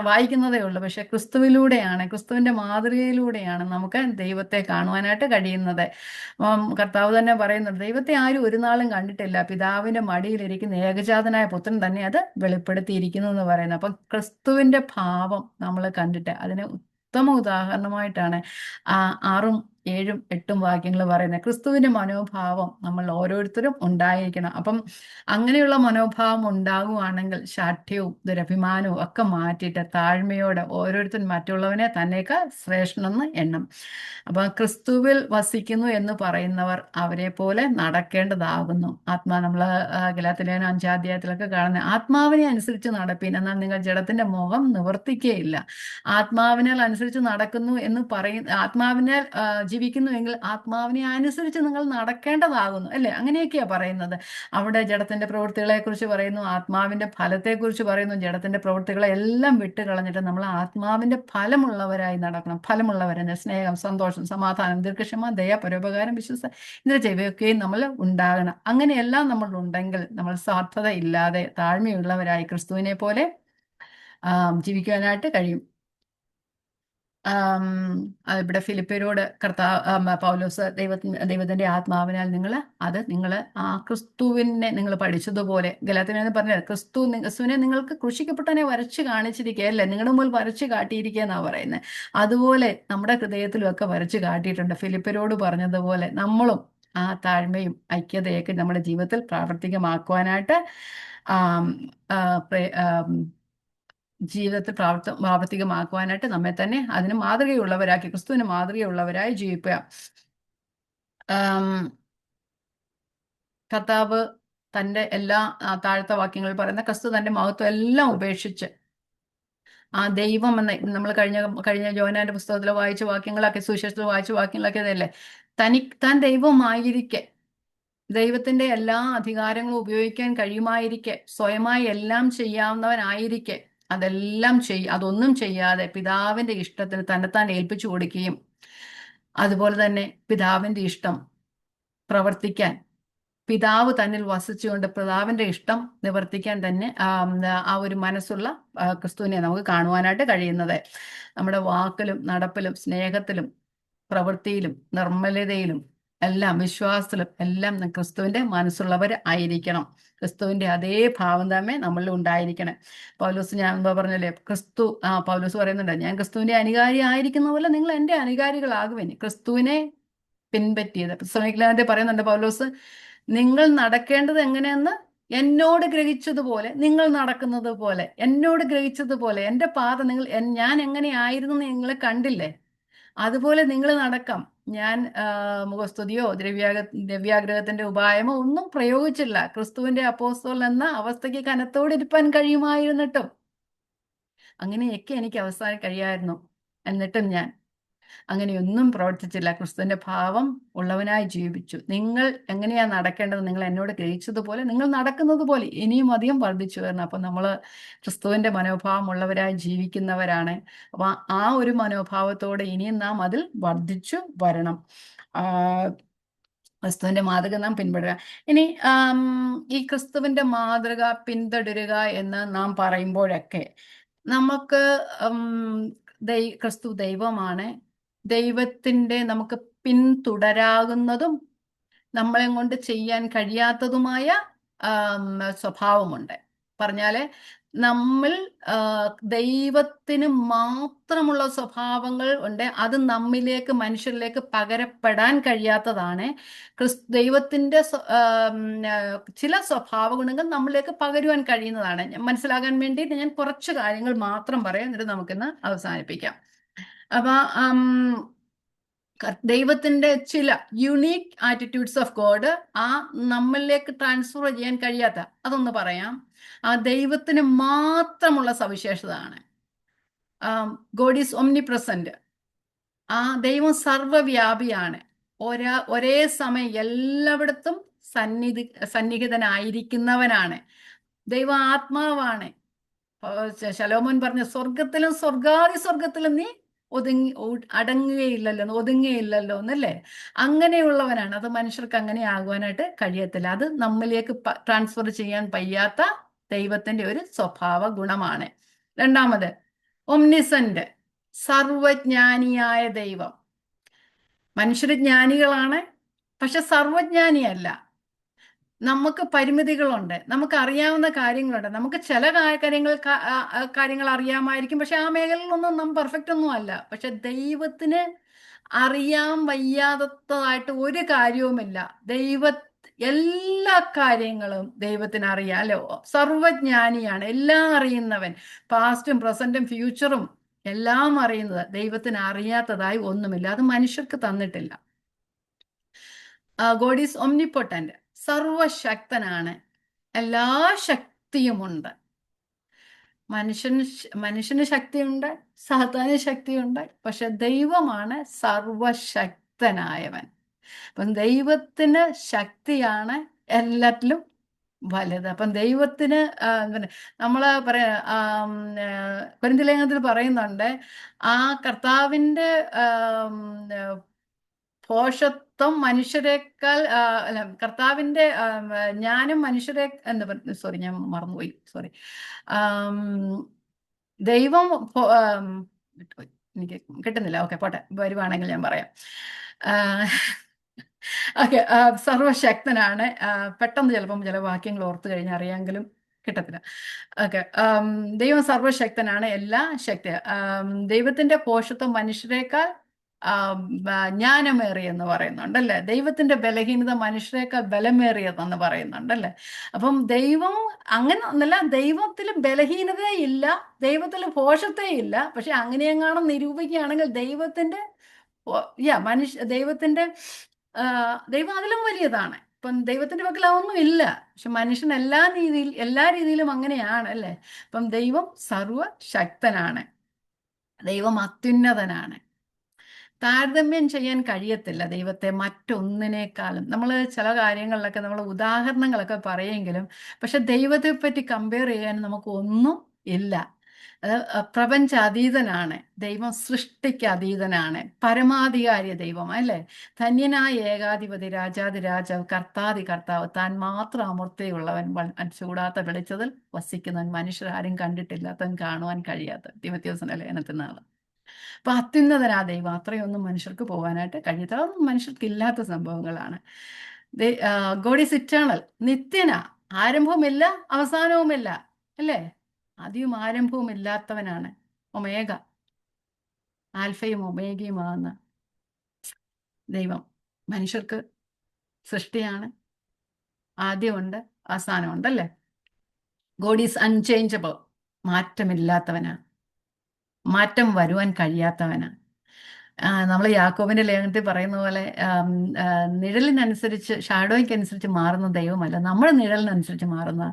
വായിക്കുന്നതേ ഉള്ളൂ. പക്ഷെ ക്രിസ്തുവിലൂടെയാണ്, ക്രിസ്തുവിന്റെ മാതൃകയിലൂടെയാണ് നമുക്ക് ദൈവത്തെ കാണുവാനായിട്ട് കഴിയുന്നത്. കർത്താവ് തന്നെ പറയുന്നുണ്ട്, ദൈവത്തെ ആരും ഒരു നാളും കണ്ടിട്ടില്ല, പിതാവിന്റെ മടിയിലിരിക്കുന്ന ഏകജാതനായ പുത്രൻ തന്നെ അത് വെളിപ്പെടുത്തിയിരിക്കുന്നു എന്ന് പറയുന്നത്. അപ്പം ക്രിസ്തുവിന്റെ ഭാവം നമ്മൾ കണ്ടിട്ട് അതിന് ഉത്തമ ഉദാഹരണമായിട്ടാണ് 6-ഉം 7-ഉം 8-ഉം വാക്യങ്ങൾ പറയുന്നത്. ക്രിസ്തുവിന്റെ മനോഭാവം നമ്മൾ ഓരോരുത്തരും ഉണ്ടായിരിക്കണം. അപ്പം അങ്ങനെയുള്ള മനോഭാവം ഉണ്ടാകുവാണെങ്കിൽ ശാഠ്യവും ദുരഭിമാനവും ഒക്കെ മാറ്റിയിട്ട് താഴ്മയോടെ ഓരോരുത്തരും മറ്റുള്ളവനെ തന്നേക്കാൾ ശ്രേഷ്ഠനെന്ന് എണ്ണം. അപ്പൊ ക്രിസ്തുവിൽ വസിക്കുന്നു എന്ന് പറയുന്നവർ അവരെ പോലെ നടക്കേണ്ടതാകുന്നു. നമ്മൾ ഗലാത്യലേഖനം 5-ാം അധ്യായത്തിലൊക്കെ കാണുന്ന, ആത്മാവിനെ അനുസരിച്ച് നടപ്പീൻ, എന്നാൽ നിങ്ങൾ ജഡത്തിന്റെ മോഹം നിവർത്തിക്കുകയില്ല. ആത്മാവിനാൽ അനുസരിച്ച് നടക്കുന്നു എന്ന് ആത്മാവിനാൽ ജീവിക്കുന്നുവെങ്കിൽ ആത്മാവിനെ അനുസരിച്ച് നിങ്ങൾ നടക്കേണ്ടതാകുന്നു, അല്ലേ? അങ്ങനെയൊക്കെയാ പറയുന്നത്. അവിടെ ജഡത്തിന്റെ പ്രവൃത്തികളെ കുറിച്ച് പറയുന്നു, ആത്മാവിന്റെ ഫലത്തെക്കുറിച്ച് പറയുന്നു. ജഡത്തിന്റെ പ്രവൃത്തികളെ എല്ലാം വിട്ട് കളഞ്ഞിട്ട് നമ്മൾ ആത്മാവിന്റെ ഫലമുള്ളവരായി നടക്കണം. ഫലമുള്ളവരെന്ന് സ്നേഹം, സന്തോഷം, സമാധാനം, ദീർഘക്ഷമ, ദയ, പരോപകാരം, വിശ്വാസം, ഇവയൊക്കെയും നമ്മൾ ഉണ്ടാകണം. അങ്ങനെയെല്ലാം നമ്മൾ ഉണ്ടെങ്കിൽ നമ്മൾ സ്വാർത്ഥത ഇല്ലാതെ താഴ്മയുള്ളവരായി ക്രിസ്തുവിനെ പോലെ ജീവിക്കാനായിട്ട് കഴിയും. ഇവിടെ ഫിലിപ്പിയരോട് പൗലോസ് ദൈവത്തിന്റെ ആത്മാവിനാൽ നിങ്ങൾ ആ ക്രിസ്തുവിനെ നിങ്ങൾ പഠിച്ചതുപോലെ, ഗലാത്യനെന്ന് പറഞ്ഞാൽ ക്രിസ്തുവിനെ നിങ്ങൾക്ക് ക്രൂശിക്കപ്പെട്ടവനെ വരച്ച് കാണിച്ചിരിക്കുക, അല്ലേ? നിങ്ങളുടെ മുമ്പിൽ വരച്ച് കാട്ടിയിരിക്കുക എന്നാ പറയുന്നത്. അതുപോലെ നമ്മുടെ ഹൃദയത്തിലും ഒക്കെ വരച്ച് കാട്ടിയിട്ടുണ്ട്. ഫിലിപ്പിയരോട് പറഞ്ഞതുപോലെ നമ്മളും ആ താഴ്മയും ഐക്യതയൊക്കെ നമ്മുടെ ജീവിതത്തിൽ പ്രാവർത്തികമാക്കുവാനായിട്ട് ജീവിതത്തിൽ പ്രാവർത്തികമാക്കുവാനായിട്ട് നമ്മെ തന്നെ അതിന് മാതൃകയുള്ളവരാക്കി, ക്രിസ്തുവിന് മാതൃകയുള്ളവരായി ജീവിക്കുക. കർത്താവ് തൻ്റെ എല്ലാ താഴത്തെ വാക്യങ്ങളിൽ പറയുന്ന ക്രിസ്തു തൻ്റെ മഹത്വം എല്ലാം ഉപേക്ഷിച്ച് ആ ദൈവം എന്ന നമ്മൾ കഴിഞ്ഞ യോഹന്നാന്റെ പുസ്തകത്തിൽ വായിച്ച വാക്യങ്ങളൊക്കെ, സുവിശേഷത്തിൽ വായിച്ച വാക്യങ്ങളൊക്കെ അതല്ലേ, താൻ ദൈവമായിരിക്കെ, ദൈവത്തിന്റെ എല്ലാ അധികാരങ്ങളും ഉപയോഗിക്കാൻ കഴിയുമായിരിക്കെ, സ്വയമായി എല്ലാം ചെയ്യാവുന്നവനായിരിക്കെ അതൊന്നും ചെയ്യാതെ പിതാവിന്റെ ഇഷ്ടത്തിന് തന്നെത്താൻ ഏൽപ്പിച്ചു കൊടുക്കുകയും അതുപോലെ തന്നെ പിതാവിന്റെ ഇഷ്ടം പ്രവർത്തിക്കാൻ, പിതാവ് തന്നിൽ വസിച്ചുകൊണ്ട് പിതാവിന്റെ ഇഷ്ടം നിവർത്തിക്കാൻ തന്നെ ആ ഒരു മനസ്സുള്ള ക്രിസ്തുവിനെ നമുക്ക് കാണുവാനായിട്ട് കഴിയുന്നത്. നമ്മുടെ വാക്കിലും നടപ്പിലും സ്നേഹത്തിലും പ്രവൃത്തിയിലും നിർമ്മലതയിലും എല്ലാം, വിശ്വാസത്തിലും എല്ലാം ക്രിസ്തുവിന്റെ മനസ്സുള്ളവർ ആയിരിക്കണം. ക്രിസ്തുവിന്റെ അതേ ഭാവം തന്നെ നമ്മളിൽ ഉണ്ടായിരിക്കണം. പൗലോസ്, ഞാൻ എന്താ പറഞ്ഞല്ലേ, പൗലോസ് പറയുന്നുണ്ട്, ഞാൻ ക്രിസ്തുവിന്റെ അനുകാരി ആയിരിക്കുന്ന പോലെ നിങ്ങൾ എൻ്റെ അനുകാരികളാകുവേൻ. ക്രിസ്തുവിനെ പിൻപറ്റിയത് ശ്രമിക്കലാതെ പറയുന്നുണ്ട് പൗലോസ്, നിങ്ങൾ നടക്കേണ്ടത് എങ്ങനെയെന്ന് എന്നോട് ഗ്രഹിച്ചതുപോലെ നിങ്ങൾ നടക്കുന്നത് പോലെ, എന്നോട് ഗ്രഹിച്ചതുപോലെ എൻ്റെ പാത നിങ്ങൾ ഞാൻ എങ്ങനെയായിരുന്നു എന്ന് നിങ്ങൾ കണ്ടില്ലേ, അതുപോലെ നിങ്ങൾ നടക്കാം. ഞാൻ മുഖസ്തുതിയോ ദ്രവ്യാഗ്രഹത്തിന്റെ ഉപായമോ ഒന്നും പ്രയോഗിച്ചില്ല. ക്രിസ്തുവിന്റെ അപ്പോസ്തലൻ എന്ന അവസ്ഥയ്ക്ക് കനത്തോടിരിപ്പാൻ കഴിയുമായിരുന്നിട്ടും അങ്ങനെയൊക്കെ എനിക്ക് അവസാനം കഴിയായിരുന്നു. എന്നിട്ടും ഞാൻ അങ്ങനെയൊന്നും പ്രവർത്തിച്ചില്ല. ക്രിസ്തുവിന്റെ ഭാവം ഉള്ളവനായി ജീവിച്ചു. നിങ്ങൾ എങ്ങനെയാ നടക്കേണ്ടത് നിങ്ങൾ എന്നോട് ഗ്രഹിച്ചതുപോലെ നിങ്ങൾ നടക്കുന്നത് പോലെ ഇനിയും അധികം വർദ്ധിച്ചു വരണം. അപ്പൊ നമ്മൾ ക്രിസ്തുവിന്റെ മനോഭാവം ഉള്ളവരായി ജീവിക്കുന്നവരാണ്. അപ്പൊ ആ ഒരു മനോഭാവത്തോടെ ഇനിയും നാം അതിൽ വർദ്ധിച്ചു വരണം. ക്രിസ്തുവിന്റെ മാതൃക നാം പിന്തുടരുക. ഇനി ഈ ക്രിസ്തുവിന്റെ മാതൃക പിന്തുടരുക എന്ന് നാം പറയുമ്പോഴൊക്കെ നമുക്ക് ക്രിസ്തു ദൈവമാണ്. ദൈവത്തിന്റെ നമുക്ക് പിന്തുടരാകുന്നതും നമ്മളെ കൊണ്ട് ചെയ്യാൻ കഴിയാത്തതുമായ സ്വഭാവമുണ്ട്. പറഞ്ഞാല് നമ്മൾ ദൈവത്തിന് മാത്രമുള്ള സ്വഭാവങ്ങൾ ഉണ്ട്. അത് നമ്മിലേക്ക് മനുഷ്യരിലേക്ക് പകരപ്പെടാൻ കഴിയാത്തതാണ്. ദൈവത്തിന്റെ ചില സ്വഭാവ ഗുണങ്ങൾ നമ്മളിലേക്ക് പകരുവാൻ കഴിയുന്നതാണ്. മനസ്സിലാകാൻ വേണ്ടിയിട്ട് ഞാൻ കുറച്ച് കാര്യങ്ങൾ മാത്രം പറയാം, എന്നിട്ട് നമുക്കിന്ന് അവസാനിപ്പിക്കാം. അപ്പൊ ദൈവത്തിന്റെ ചില യുണീക്ക് ആറ്റിറ്റ്യൂഡ്സ് ഓഫ് ഗോഡ് നമ്മളിലേക്ക് ട്രാൻസ്ഫർ ചെയ്യാൻ കഴിയാത്ത അതൊന്ന് പറയാം. ആ ദൈവത്തിന് മാത്രമുള്ള സവിശേഷതയാണ്. God is omni present. ദൈവം സർവവ്യാപിയാണ്. ഒരേ സമയം എല്ലായിടത്തും സന്നിഹിതനായിരിക്കുന്നവനാണ്. ദൈവം ആത്മാവാണ്. ശലോമോൻ പറഞ്ഞ സ്വർഗത്തിലും സ്വർഗത്തിലും നീ ഒതുങ്ങുകയില്ലല്ലോ എന്നല്ലേ. അങ്ങനെയുള്ളവനാണ്. അത് മനുഷ്യർക്ക് അങ്ങനെ ആകുവാനായിട്ട് കഴിയത്തില്ല. അത് നമ്മിലേക്ക് ട്രാൻസ്ഫർ ചെയ്യാൻ വയ്യാത്ത ദൈവത്തിന്റെ ഒരു സ്വഭാവ ഗുണമാണ്. രണ്ടാമത് ഒംനിസന്റ്, സർവജ്ഞാനിയായ ദൈവം. മനുഷ്യർ ജ്ഞാനികളാണ്, പക്ഷെ സർവജ്ഞാനിയല്ല. നമുക്ക് പരിമിതികളുണ്ട്, നമുക്ക് അറിയാവുന്ന കാര്യങ്ങളുണ്ട്. നമുക്ക് ചില കാര്യങ്ങൾ അറിയാമായിരിക്കും, പക്ഷെ ആ മേഖലയിലൊന്നും നാം പെർഫെക്റ്റ് ഒന്നും അല്ല. പക്ഷെ ദൈവത്തിന് അറിയാൻ വയ്യാത്തതായിട്ട് ഒരു കാര്യവുമില്ല. എല്ലാ കാര്യങ്ങളും ദൈവത്തിന് അറിയാലോ. സർവജ്ഞാനിയാണ്, എല്ലാം അറിയുന്നവൻ. പാസ്റ്റും പ്രസന്റും ഫ്യൂച്ചറും എല്ലാം അറിയുന്നത്. ദൈവത്തിന് അറിയാത്തതായി ഒന്നുമില്ല. അത് മനുഷ്യർക്ക് തന്നിട്ടില്ല. ഗോഡ് ഈസ് ഒംനിപൊട്ടന്റ്, സർവശക്തനാണ്, എല്ലാ ശക്തിയുമുണ്ട്. മനുഷ്യന് ശക്തിയുണ്ട്, സാത്താന് ശക്തിയുണ്ട്, പക്ഷെ ദൈവമാണ് സർവശക്തനായവൻ. അപ്പം ദൈവത്തിന് ശക്തിയാണ് എല്ലാത്തിലും വലുത്. അപ്പം ദൈവത്തിന് നമ്മള് കൊരിന്ത്യർ ലേഖനത്തിൽ പറയുന്നുണ്ട്, ആ കർത്താവിന്റെ ഭോഷത്വം മനുഷ്യരെക്കാൾ അല്ല, കർത്താവിന്റെ ജ്ഞാനം മനുഷ്യരെ സോറി ഞാൻ മറന്നുപോയി, സോറി. ദൈവം എനിക്ക് കിട്ടുന്നില്ല. ഓക്കെ, പോട്ടെ, വരുവാണെങ്കിൽ ഞാൻ പറയാം. ഓക്കെ, സർവശക്തനാണ്. പെട്ടെന്ന് ചിലപ്പം ചില വാക്യങ്ങൾ ഓർത്തു കഴിഞ്ഞാൽ അറിയാമെങ്കിലും കിട്ടത്തില്ല. ഓക്കെ, ദൈവം സർവശക്തനാണ്, എല്ലാ ശക്തി. ദൈവത്തിന്റെ പോഷത്വം മനുഷ്യരെക്കാൾ ജ്ഞാനമേറിയെന്ന് പറയുന്നുണ്ടല്ലേ. ദൈവത്തിന്റെ ബലഹീനത മനുഷ്യരെക്കാൾ ബലമേറിയതെന്ന് പറയുന്നുണ്ടല്ലേ. അപ്പം ദൈവം അങ്ങനെ ഒന്നല്ല, ദൈവത്തിൽ ബലഹീനതയേ ഇല്ല, ദൈവത്തിൽ പോഷത്തേ ഇല്ല. പക്ഷെ അങ്ങനെയെങ്ങാനും നിരൂപിക്കുകയാണെങ്കിൽ ദൈവത്തിന്റെ ദൈവം അതിലും വലിയതാണ്. ഇപ്പം ദൈവത്തിന്റെ പക്കൽ അതൊന്നും ഇല്ല. പക്ഷെ മനുഷ്യൻ എല്ലാ രീതിയിലും അങ്ങനെയാണ് അല്ലേ. അപ്പം ദൈവം സർവശക്തനാണ്, ദൈവം അത്യുന്നതനാണ്. താരതമ്യം ചെയ്യാൻ കഴിയത്തില്ല ദൈവത്തെ മറ്റൊന്നിനേക്കാളും. നമ്മൾ ചില കാര്യങ്ങളിലൊക്കെ നമ്മൾ ഉദാഹരണങ്ങളൊക്കെ പറയെങ്കിലും പക്ഷെ ദൈവത്തെ പറ്റി കമ്പയർ ചെയ്യാൻ നമുക്ക് ഒന്നും ഇല്ല. അത് പ്രപഞ്ചാതീതനാണ് ദൈവം, സൃഷ്ടിക്ക് അതീതനാണ്, പരമാധികാരി ദൈവം അല്ലേ. ധന്യനായ ഏകാധിപതി, രാജാതി രാജാവ്, കർത്താതി കർത്താവ്, താൻ മാത്രം അമൂർത്തിയുള്ളവൻ, ചൂടാത്ത വെളിച്ചത്തിൽ വസിക്കുന്നവൻ, മനുഷ്യരാരും കണ്ടിട്ടില്ലാത്തവൻ, കാണുവാൻ കഴിയാത്ത. തിമോഥെയോസിന്റെ ലേഖനത്തിനാണ്. അപ്പൊ അത്യുന്നതനാ ദൈവം. അത്രയൊന്നും മനുഷ്യർക്ക് പോകാനായിട്ട് കഴിയാത്ത, അതൊന്നും മനുഷ്യർക്ക് ഇല്ലാത്ത സംഭവങ്ങളാണ്. ഗോഡ് ഈസ് ഇറ്റേണൽ, നിത്യന, ആരംഭവുമില്ല അവസാനവുമില്ല അല്ലേ. ആദ്യവും ആരംഭവും ഇല്ലാത്തവനാണ്. ഒമേഗ, ആൽഫയും ഒമേഗയുമാകുന്ന ദൈവം മനുഷ്യർക്ക് സൃഷ്ടിയാണ്. ആദ്യമുണ്ട്, അവസാനമുണ്ട് അല്ലേ? God is unchangeable. മാറ്റമില്ലാത്തവനാ, മാറ്റം വരുവാൻ കഴിയാത്തവനാ. നമ്മൾ യാക്കോബിന്റെ ലേഖനത്തിൽ പറയുന്ന പോലെ നിഴലിനനുസരിച്ച്, ഷാഡോയ്ക്കനുസരിച്ച് മാറുന്ന ദൈവമല്ല, നമ്മൾ നിഴലിനനുസരിച്ച് മാറുന്ന,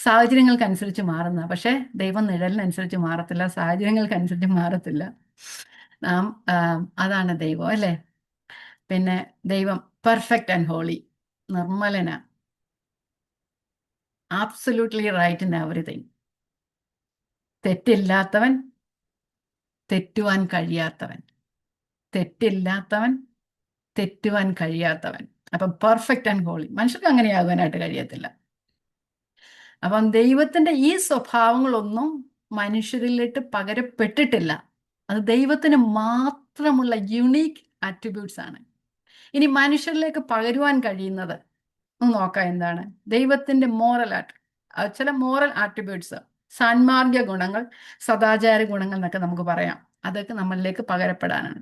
സാഹചര്യങ്ങൾക്കനുസരിച്ച് മാറുന്ന. പക്ഷേ ദൈവം നിഴലിനനുസരിച്ച് മാറത്തില്ല, സാഹചര്യങ്ങൾക്കനുസരിച്ച് മാറത്തില്ല. നാം അതാണ് ദൈവം അല്ലേ? പിന്നെ ദൈവം പെർഫെക്റ്റ് ആൻഡ് ഹോളി, നിർമ്മലന, ആബ്സല്യൂട്ട്ലി റൈറ്റ് ഇൻ എവറിഥിങ്. തെറ്റില്ലാത്തവൻ, തെറ്റുവാൻ കഴിയാത്തവൻ, തെറ്റില്ലാത്തവൻ, തെറ്റുവാൻ കഴിയാത്തവൻ. അപ്പം പെർഫെക്റ്റ് ആൻഡ് ഹോളി. മനുഷ്യർക്ക് അങ്ങനെയാകുവാനായിട്ട് കഴിയത്തില്ല. അപ്പം ദൈവത്തിന്റെ ഈ സ്വഭാവങ്ങളൊന്നും മനുഷ്യരിലേക്ക് പകരപ്പെട്ടിട്ടില്ല. അത് ദൈവത്തിന് മാത്രമുള്ള യുണീക്ക് ആട്രിബ്യൂട്ട്സ് ആണ്. ഇനി മനുഷ്യരിലേക്ക് പകരുവാൻ കഴിയുന്നത് ഒന്ന് നോക്കാം. എന്താണ് ദൈവത്തിന്റെ ചില മോറൽ ആട്രിബ്യൂട്ട്സ്, സാൻമാർഗിക ഗുണങ്ങൾ, സദാചാര ഗുണങ്ങൾ എന്നൊക്കെ നമുക്ക് പറയാം. അതൊക്കെ നമ്മളിലേക്ക് പകരപ്പെടാനാണ്.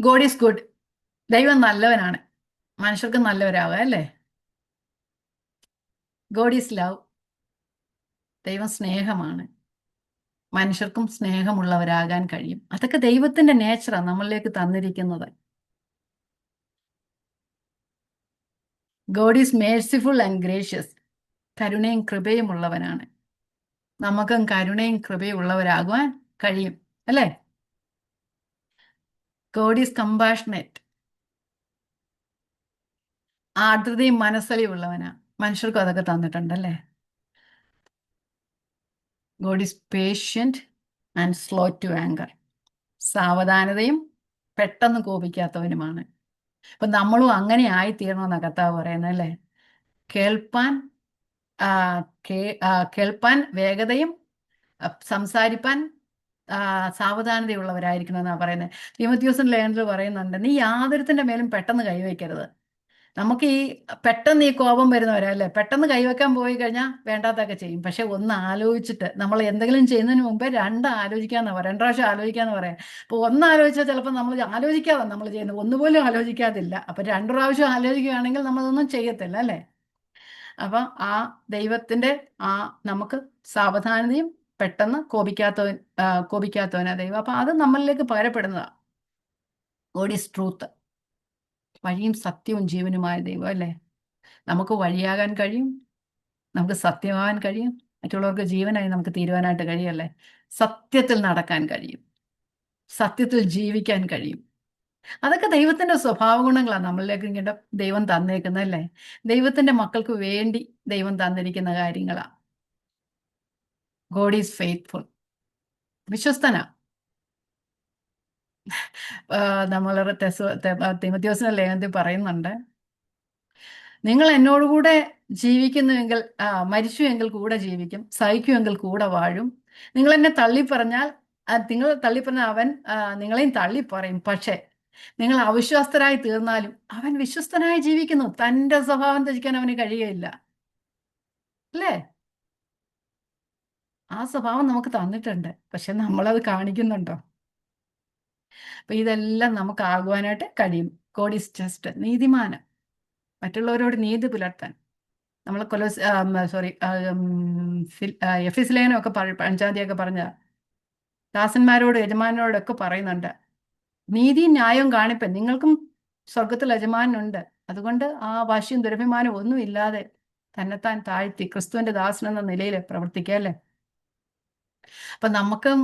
God is good. ദൈവം നല്ലവനാണ്. മനുഷ്യർക്ക് നല്ലവരാവുക അല്ലേ? God is love. ദൈവം സ്നേഹമാണ്. മനുഷ്യർക്കും സ്നേഹമുള്ളവരാകാൻ കഴിയും. അതൊക്കെ ദൈവത്തിന്റെ നേച്ചറാണ് നമ്മളിലേക്ക് തന്നിരിക്കുന്നത്. God is merciful and gracious. കരുണയും കൃപയും ഉള്ളവനാണ്. നമുക്കും കരുണയും കൃപയും ഉള്ളവരാകുവാൻ കഴിയും അല്ലേ? God is compassionate. ആർദ്രതയും മനസ്സലിയുള്ളവനാ. മനുഷ്യർക്കും അതൊക്കെ തന്നിട്ടുണ്ടല്ലേ? God is patient and slow to anger. സാവധാനതയും പെട്ടെന്ന് കോപിക്കാത്തവനുമാണ്. അപ്പൊ നമ്മളും അങ്ങനെ ആയിത്തീരണമെന്നാണ് കർത്താവ് പറയുന്നത് അല്ലേ? കേൾപ്പാൻ കേൾപ്പാൻ വേഗതയും സംസാരിപ്പാൻ സാവധാനതയുള്ളവരായിരിക്കണം എന്നാണ് പറയുന്നത്. തീമോഥെയോസിന്റെ ലേഖനത്തിൽ പറയുന്നുണ്ട്, നീ യാതൊരുത്തിന്റെ മേലും പെട്ടെന്ന് കൈവയ്ക്കരുത്. നമുക്ക് ഈ പെട്ടെന്ന് ഈ കോപം വരുന്നവരല്ലേ, പെട്ടെന്ന് കൈവെക്കാൻ പോയി കഴിഞ്ഞാൽ വേണ്ടാത്തൊക്കെ ചെയ്യും. പക്ഷെ ഒന്ന് ആലോചിച്ചിട്ട്, നമ്മൾ എന്തെങ്കിലും ചെയ്യുന്നതിന് മുമ്പേ ആലോചിക്കാന്ന് പറയാം, 2 പ്രാവശ്യം ആലോചിക്കാന്ന് പറയാം. അപ്പോൾ ഒന്ന് ആലോചിച്ചാൽ ചിലപ്പോൾ നമ്മൾ ആലോചിക്കാതെ നമ്മൾ ചെയ്യുന്നത്, ഒന്നുപോലും ആലോചിക്കാതില്ല. അപ്പം 2 പ്രാവശ്യം ആലോചിക്കുകയാണെങ്കിൽ നമ്മളതൊന്നും ചെയ്യത്തില്ല അല്ലേ? അപ്പം ആ ദൈവത്തിന്റെ നമുക്ക് സാവധാനതയും പെട്ടെന്ന് കോപിക്കാത്തവനാ ദൈവം. അപ്പം അത് നമ്മളിലേക്ക് പകരപ്പെടുന്നതാണ്. God is truth. വഴിയും സത്യവും ജീവനുമായ ദൈവം അല്ലേ? നമുക്ക് വഴിയാകാൻ കഴിയും, നമുക്ക് സത്യമാകാൻ കഴിയും, മറ്റുള്ളവർക്ക് ജീവനായി നമുക്ക് തീരുവാനായിട്ട് കഴിയല്ലേ? സത്യത്തിൽ നടക്കാൻ കഴിയും, സത്യത്തിൽ ജീവിക്കാൻ കഴിയും. അതൊക്കെ ദൈവത്തിന്റെ സ്വഭാവ ഗുണങ്ങളാണ് നമ്മളിലേക്ക് ഇങ്ങനെ ദൈവം തന്നേക്കുന്നല്ലേ? ദൈവത്തിന്റെ മക്കൾക്ക് വേണ്ടി ദൈവം തന്നിരിക്കുന്ന കാര്യങ്ങളാ. God is faithful. വിശ്വസ്തനാ. നമ്മൾ തീമോഥെയോസിന്റെ ലേഖനത്തിൽ പറയുന്നുണ്ട്, നിങ്ങൾ എന്നോടുകൂടെ ജീവിക്കുന്നുവെങ്കിൽ, മരിച്ചുവെങ്കിൽ കൂടെ ജീവിക്കും, സഹിക്കുമെങ്കിൽ കൂടെ വാഴും. നിങ്ങൾ എന്നെ തള്ളിപ്പറഞ്ഞാൽ, നിങ്ങൾ തള്ളിപ്പറഞ്ഞാൽ അവൻ നിങ്ങളെയും തള്ളിപ്പറയും. പക്ഷേ നിങ്ങൾ അവിശ്വസ്തരായി തീർന്നാലും അവൻ വിശ്വസ്തനായി ജീവിക്കുന്നു. തൻ്റെ സ്വഭാവം ത്യജിക്കാൻ അവന് കഴിയുകയില്ല അല്ലേ? ആ സ്വഭാവം നമുക്ക് തന്നിട്ടുണ്ട്. പക്ഷെ നമ്മളത് കാണിക്കുന്നുണ്ടോ? അപ്പൊ ഇതെല്ലാം നമുക്ക് ആകുവാനായിട്ട് കഴിയും. God is just. നീതിമാന്. മറ്റുള്ളവരോട് നീതി പുലർത്താൻ. നമ്മൾ എഫീസ് ലേഖനമൊക്കെ 5-ാം പറഞ്ഞ ദാസന്മാരോട് യജമാനോടൊക്കെ പറയുന്നുണ്ട്, നീതി ന്യായവും കാണിപ്പൻ. നിങ്ങൾക്കും സ്വർഗത്തിൽ യജമാനുണ്ട്. അതുകൊണ്ട് ആ വാശിയും ദുരഭിമാനവും ഒന്നും ഇല്ലാതെ തന്നെത്താൻ താഴ്ത്തി ക്രിസ്തുവിന്റെ ദാസൻ എന്ന നിലയിൽ പ്രവർത്തിക്കുക അല്ലേ? അപ്പൊ നമുക്കും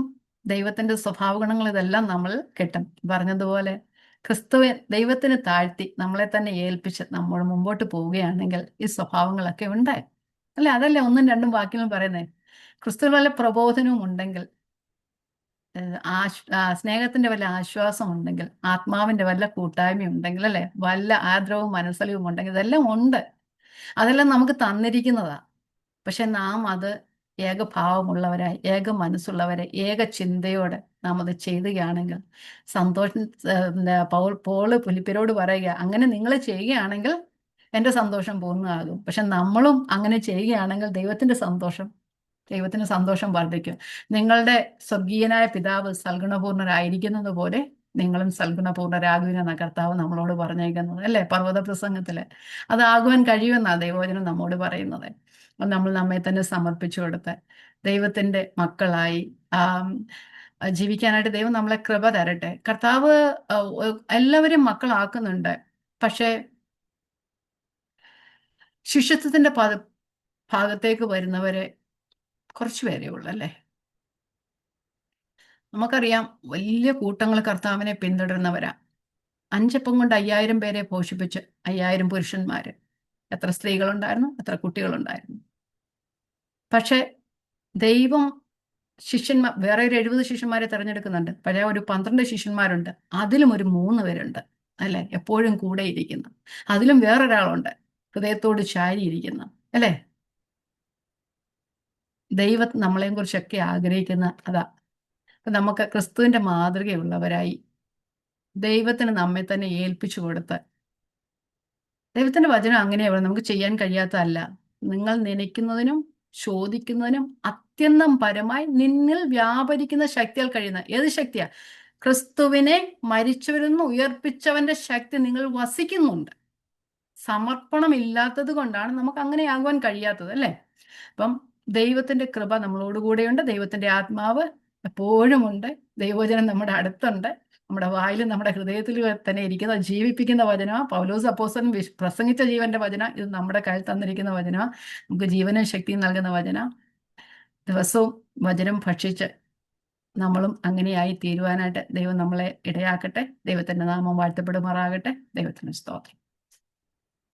ദൈവത്തിന്റെ സ്വഭാവ ഗുണങ്ങൾ ഇതെല്ലാം നമ്മൾ കിട്ടും. പറഞ്ഞതുപോലെ ദൈവത്തിന് താഴ്ത്തി നമ്മളെ തന്നെ ഏൽപ്പിച്ച് നമ്മൾ മുമ്പോട്ട് പോവുകയാണെങ്കിൽ ഈ സ്വഭാവങ്ങളൊക്കെ ഉണ്ട് അല്ലെ? അതല്ലേ 1-2 വാക്യങ്ങൾ പറയുന്നത്. ക്രിസ്തു വല്ല പ്രബോധനവും ഉണ്ടെങ്കിൽ, സ്നേഹത്തിന്റെ വല്ല ആശ്വാസം ഉണ്ടെങ്കിൽ, ആത്മാവിന്റെ വല്ല കൂട്ടായ്മ ഉണ്ടെങ്കിൽ, അല്ലെ, വല്ല ആർദ്രവും മനസ്സലിവും ഉണ്ടെങ്കിൽ, ഇതെല്ലാം ഉണ്ട്. അതെല്ലാം നമുക്ക് തന്നിരിക്കുന്നതാ. പക്ഷെ നാം അത് ഏകഭാവമുള്ളവരായി, ഏക മനസ്സുള്ളവരെ, ഏക ചിന്തയോടെ നാം അത് ചെയ്യുകയാണെങ്കിൽ സന്തോഷം. പോള് ഫിലിപ്പ്യരോട് പറയുക, അങ്ങനെ നിങ്ങൾ ചെയ്യുകയാണെങ്കിൽ എൻ്റെ സന്തോഷം പൂർണ്ണമാകും. പക്ഷെ നമ്മളും അങ്ങനെ ചെയ്യുകയാണെങ്കിൽ ദൈവത്തിന്റെ സന്തോഷം വർദ്ധിക്കും. നിങ്ങളുടെ സ്വർഗീയനായ പിതാവ് സൽഗുണപൂർണരായിരിക്കുന്നത് പോലെ നിങ്ങളും സൽഗുണപൂർണ്ണരാകുവിനെന്ന കർത്താവ് നമ്മളോട് പറഞ്ഞേക്കുന്നത് അല്ലേ, പർവ്വത പ്രസംഗത്തില്. അതാകുവാൻ കഴിയുമെന്നാണ് ദൈവവചനം നമ്മോട് പറയുന്നത്. അത് നമ്മൾ നമ്മെ തന്നെ സമർപ്പിച്ചു കൊടുത്ത് ദൈവത്തിന്റെ മക്കളായി ജീവിക്കാനായിട്ട് ദൈവം നമ്മളെ കൃപ തരട്ടെ. കർത്താവ് എല്ലാവരും മക്കളാക്കുന്നുണ്ട്. പക്ഷേ ശിഷ്യത്വത്തിന്റെ ഭാഗത്തേക്ക് വരുന്നവരെ കുറച്ചു പേരേ ഉള്ളൂ അല്ലേ. നമുക്കറിയാം വലിയ കൂട്ടങ്ങൾ കർത്താവിനെ പിന്തുടരുന്നവരാ. 5 അപ്പം കൊണ്ട് 5000 പേരെ പോഷിപ്പിച്ച് 5000 പുരുഷന്മാര്. എത്ര സ്ത്രീകളുണ്ടായിരുന്നു, എത്ര കുട്ടികളുണ്ടായിരുന്നു. പക്ഷെ ദൈവം വേറെ ഒരു 70 ശിഷ്യന്മാരെ തിരഞ്ഞെടുക്കുന്നുണ്ട്. പഴയ ഒരു 12 ശിഷ്യന്മാരുണ്ട്. അതിലും ഒരു 3 പേരുണ്ട് അല്ലെ, എപ്പോഴും കൂടെ ഇരിക്കുന്ന. അതിലും വേറൊരാളുണ്ട്, ഹൃദയത്തോട് ചാരിയിരിക്കുന്ന അല്ലെ. ദൈവം നമ്മളെയും കുറിച്ചൊക്കെ ആഗ്രഹിക്കുന്ന അതാ. നമുക്ക് ക്രിസ്തുവിന്റെ മാതൃകയുള്ളവരായി ദൈവത്തിന് നമ്മെ തന്നെ ഏൽപ്പിച്ചു കൊടുത്ത്, ദൈവത്തിന്റെ വചനം അങ്ങനെയാണ്, നമുക്ക് ചെയ്യാൻ കഴിയാത്തതല്ല. നിങ്ങൾ നനയ്ക്കുന്നതിനും ചോദിക്കുന്നതിനും അത്യന്തം പരമായി നിന്നിൽ വ്യാപരിക്കുന്ന ശക്തിയാൽ കഴിയുന്ന. ഏത് ശക്തിയാ? ക്രിസ്തുവിനെ മരിച്ചവരിൽ നിന്ന് ഉയർപ്പിച്ചവന്റെ ശക്തി നിങ്ങൾ വസിക്കുന്നുണ്ട്. സമർപ്പണം ഇല്ലാത്തത് കൊണ്ടാണ് നമുക്ക് അങ്ങനെ ആകുവാൻ കഴിയാത്തത് അല്ലേ. അപ്പം ദൈവത്തിന്റെ കൃപ നമ്മളോടുകൂടെയുണ്ട്. ദൈവത്തിന്റെ ആത്മാവ് എപ്പോഴും ഉണ്ട്. ദൈവവചനം നമ്മുടെ അടുത്തുണ്ട്, നമ്മുടെ വായിലും നമ്മുടെ ഹൃദയത്തിൽ തന്നെ ഇരിക്കുന്ന ജീവിപ്പിക്കുന്ന വചനമാണ്. പൗലോസ് അപ്പോസ്തലൻ പ്രസംഗിച്ച ജീവന്റെ വചന, ഇത് നമ്മുടെ കയ്യിൽ തന്നിരിക്കുന്ന വചന, നമുക്ക് ജീവനും ശക്തിയും നൽകുന്ന വചന. ദിവസവും വചനം ഭക്ഷിച്ച് നമ്മളും അങ്ങനെയായി തീരുവാനായിട്ട് ദൈവം നമ്മളെ ഇടയാക്കട്ടെ. ദൈവത്തിന്റെ നാമം വാഴ്ത്തപ്പെടുമാറാകട്ടെ. ദൈവത്തിന് സ്തോത്രം.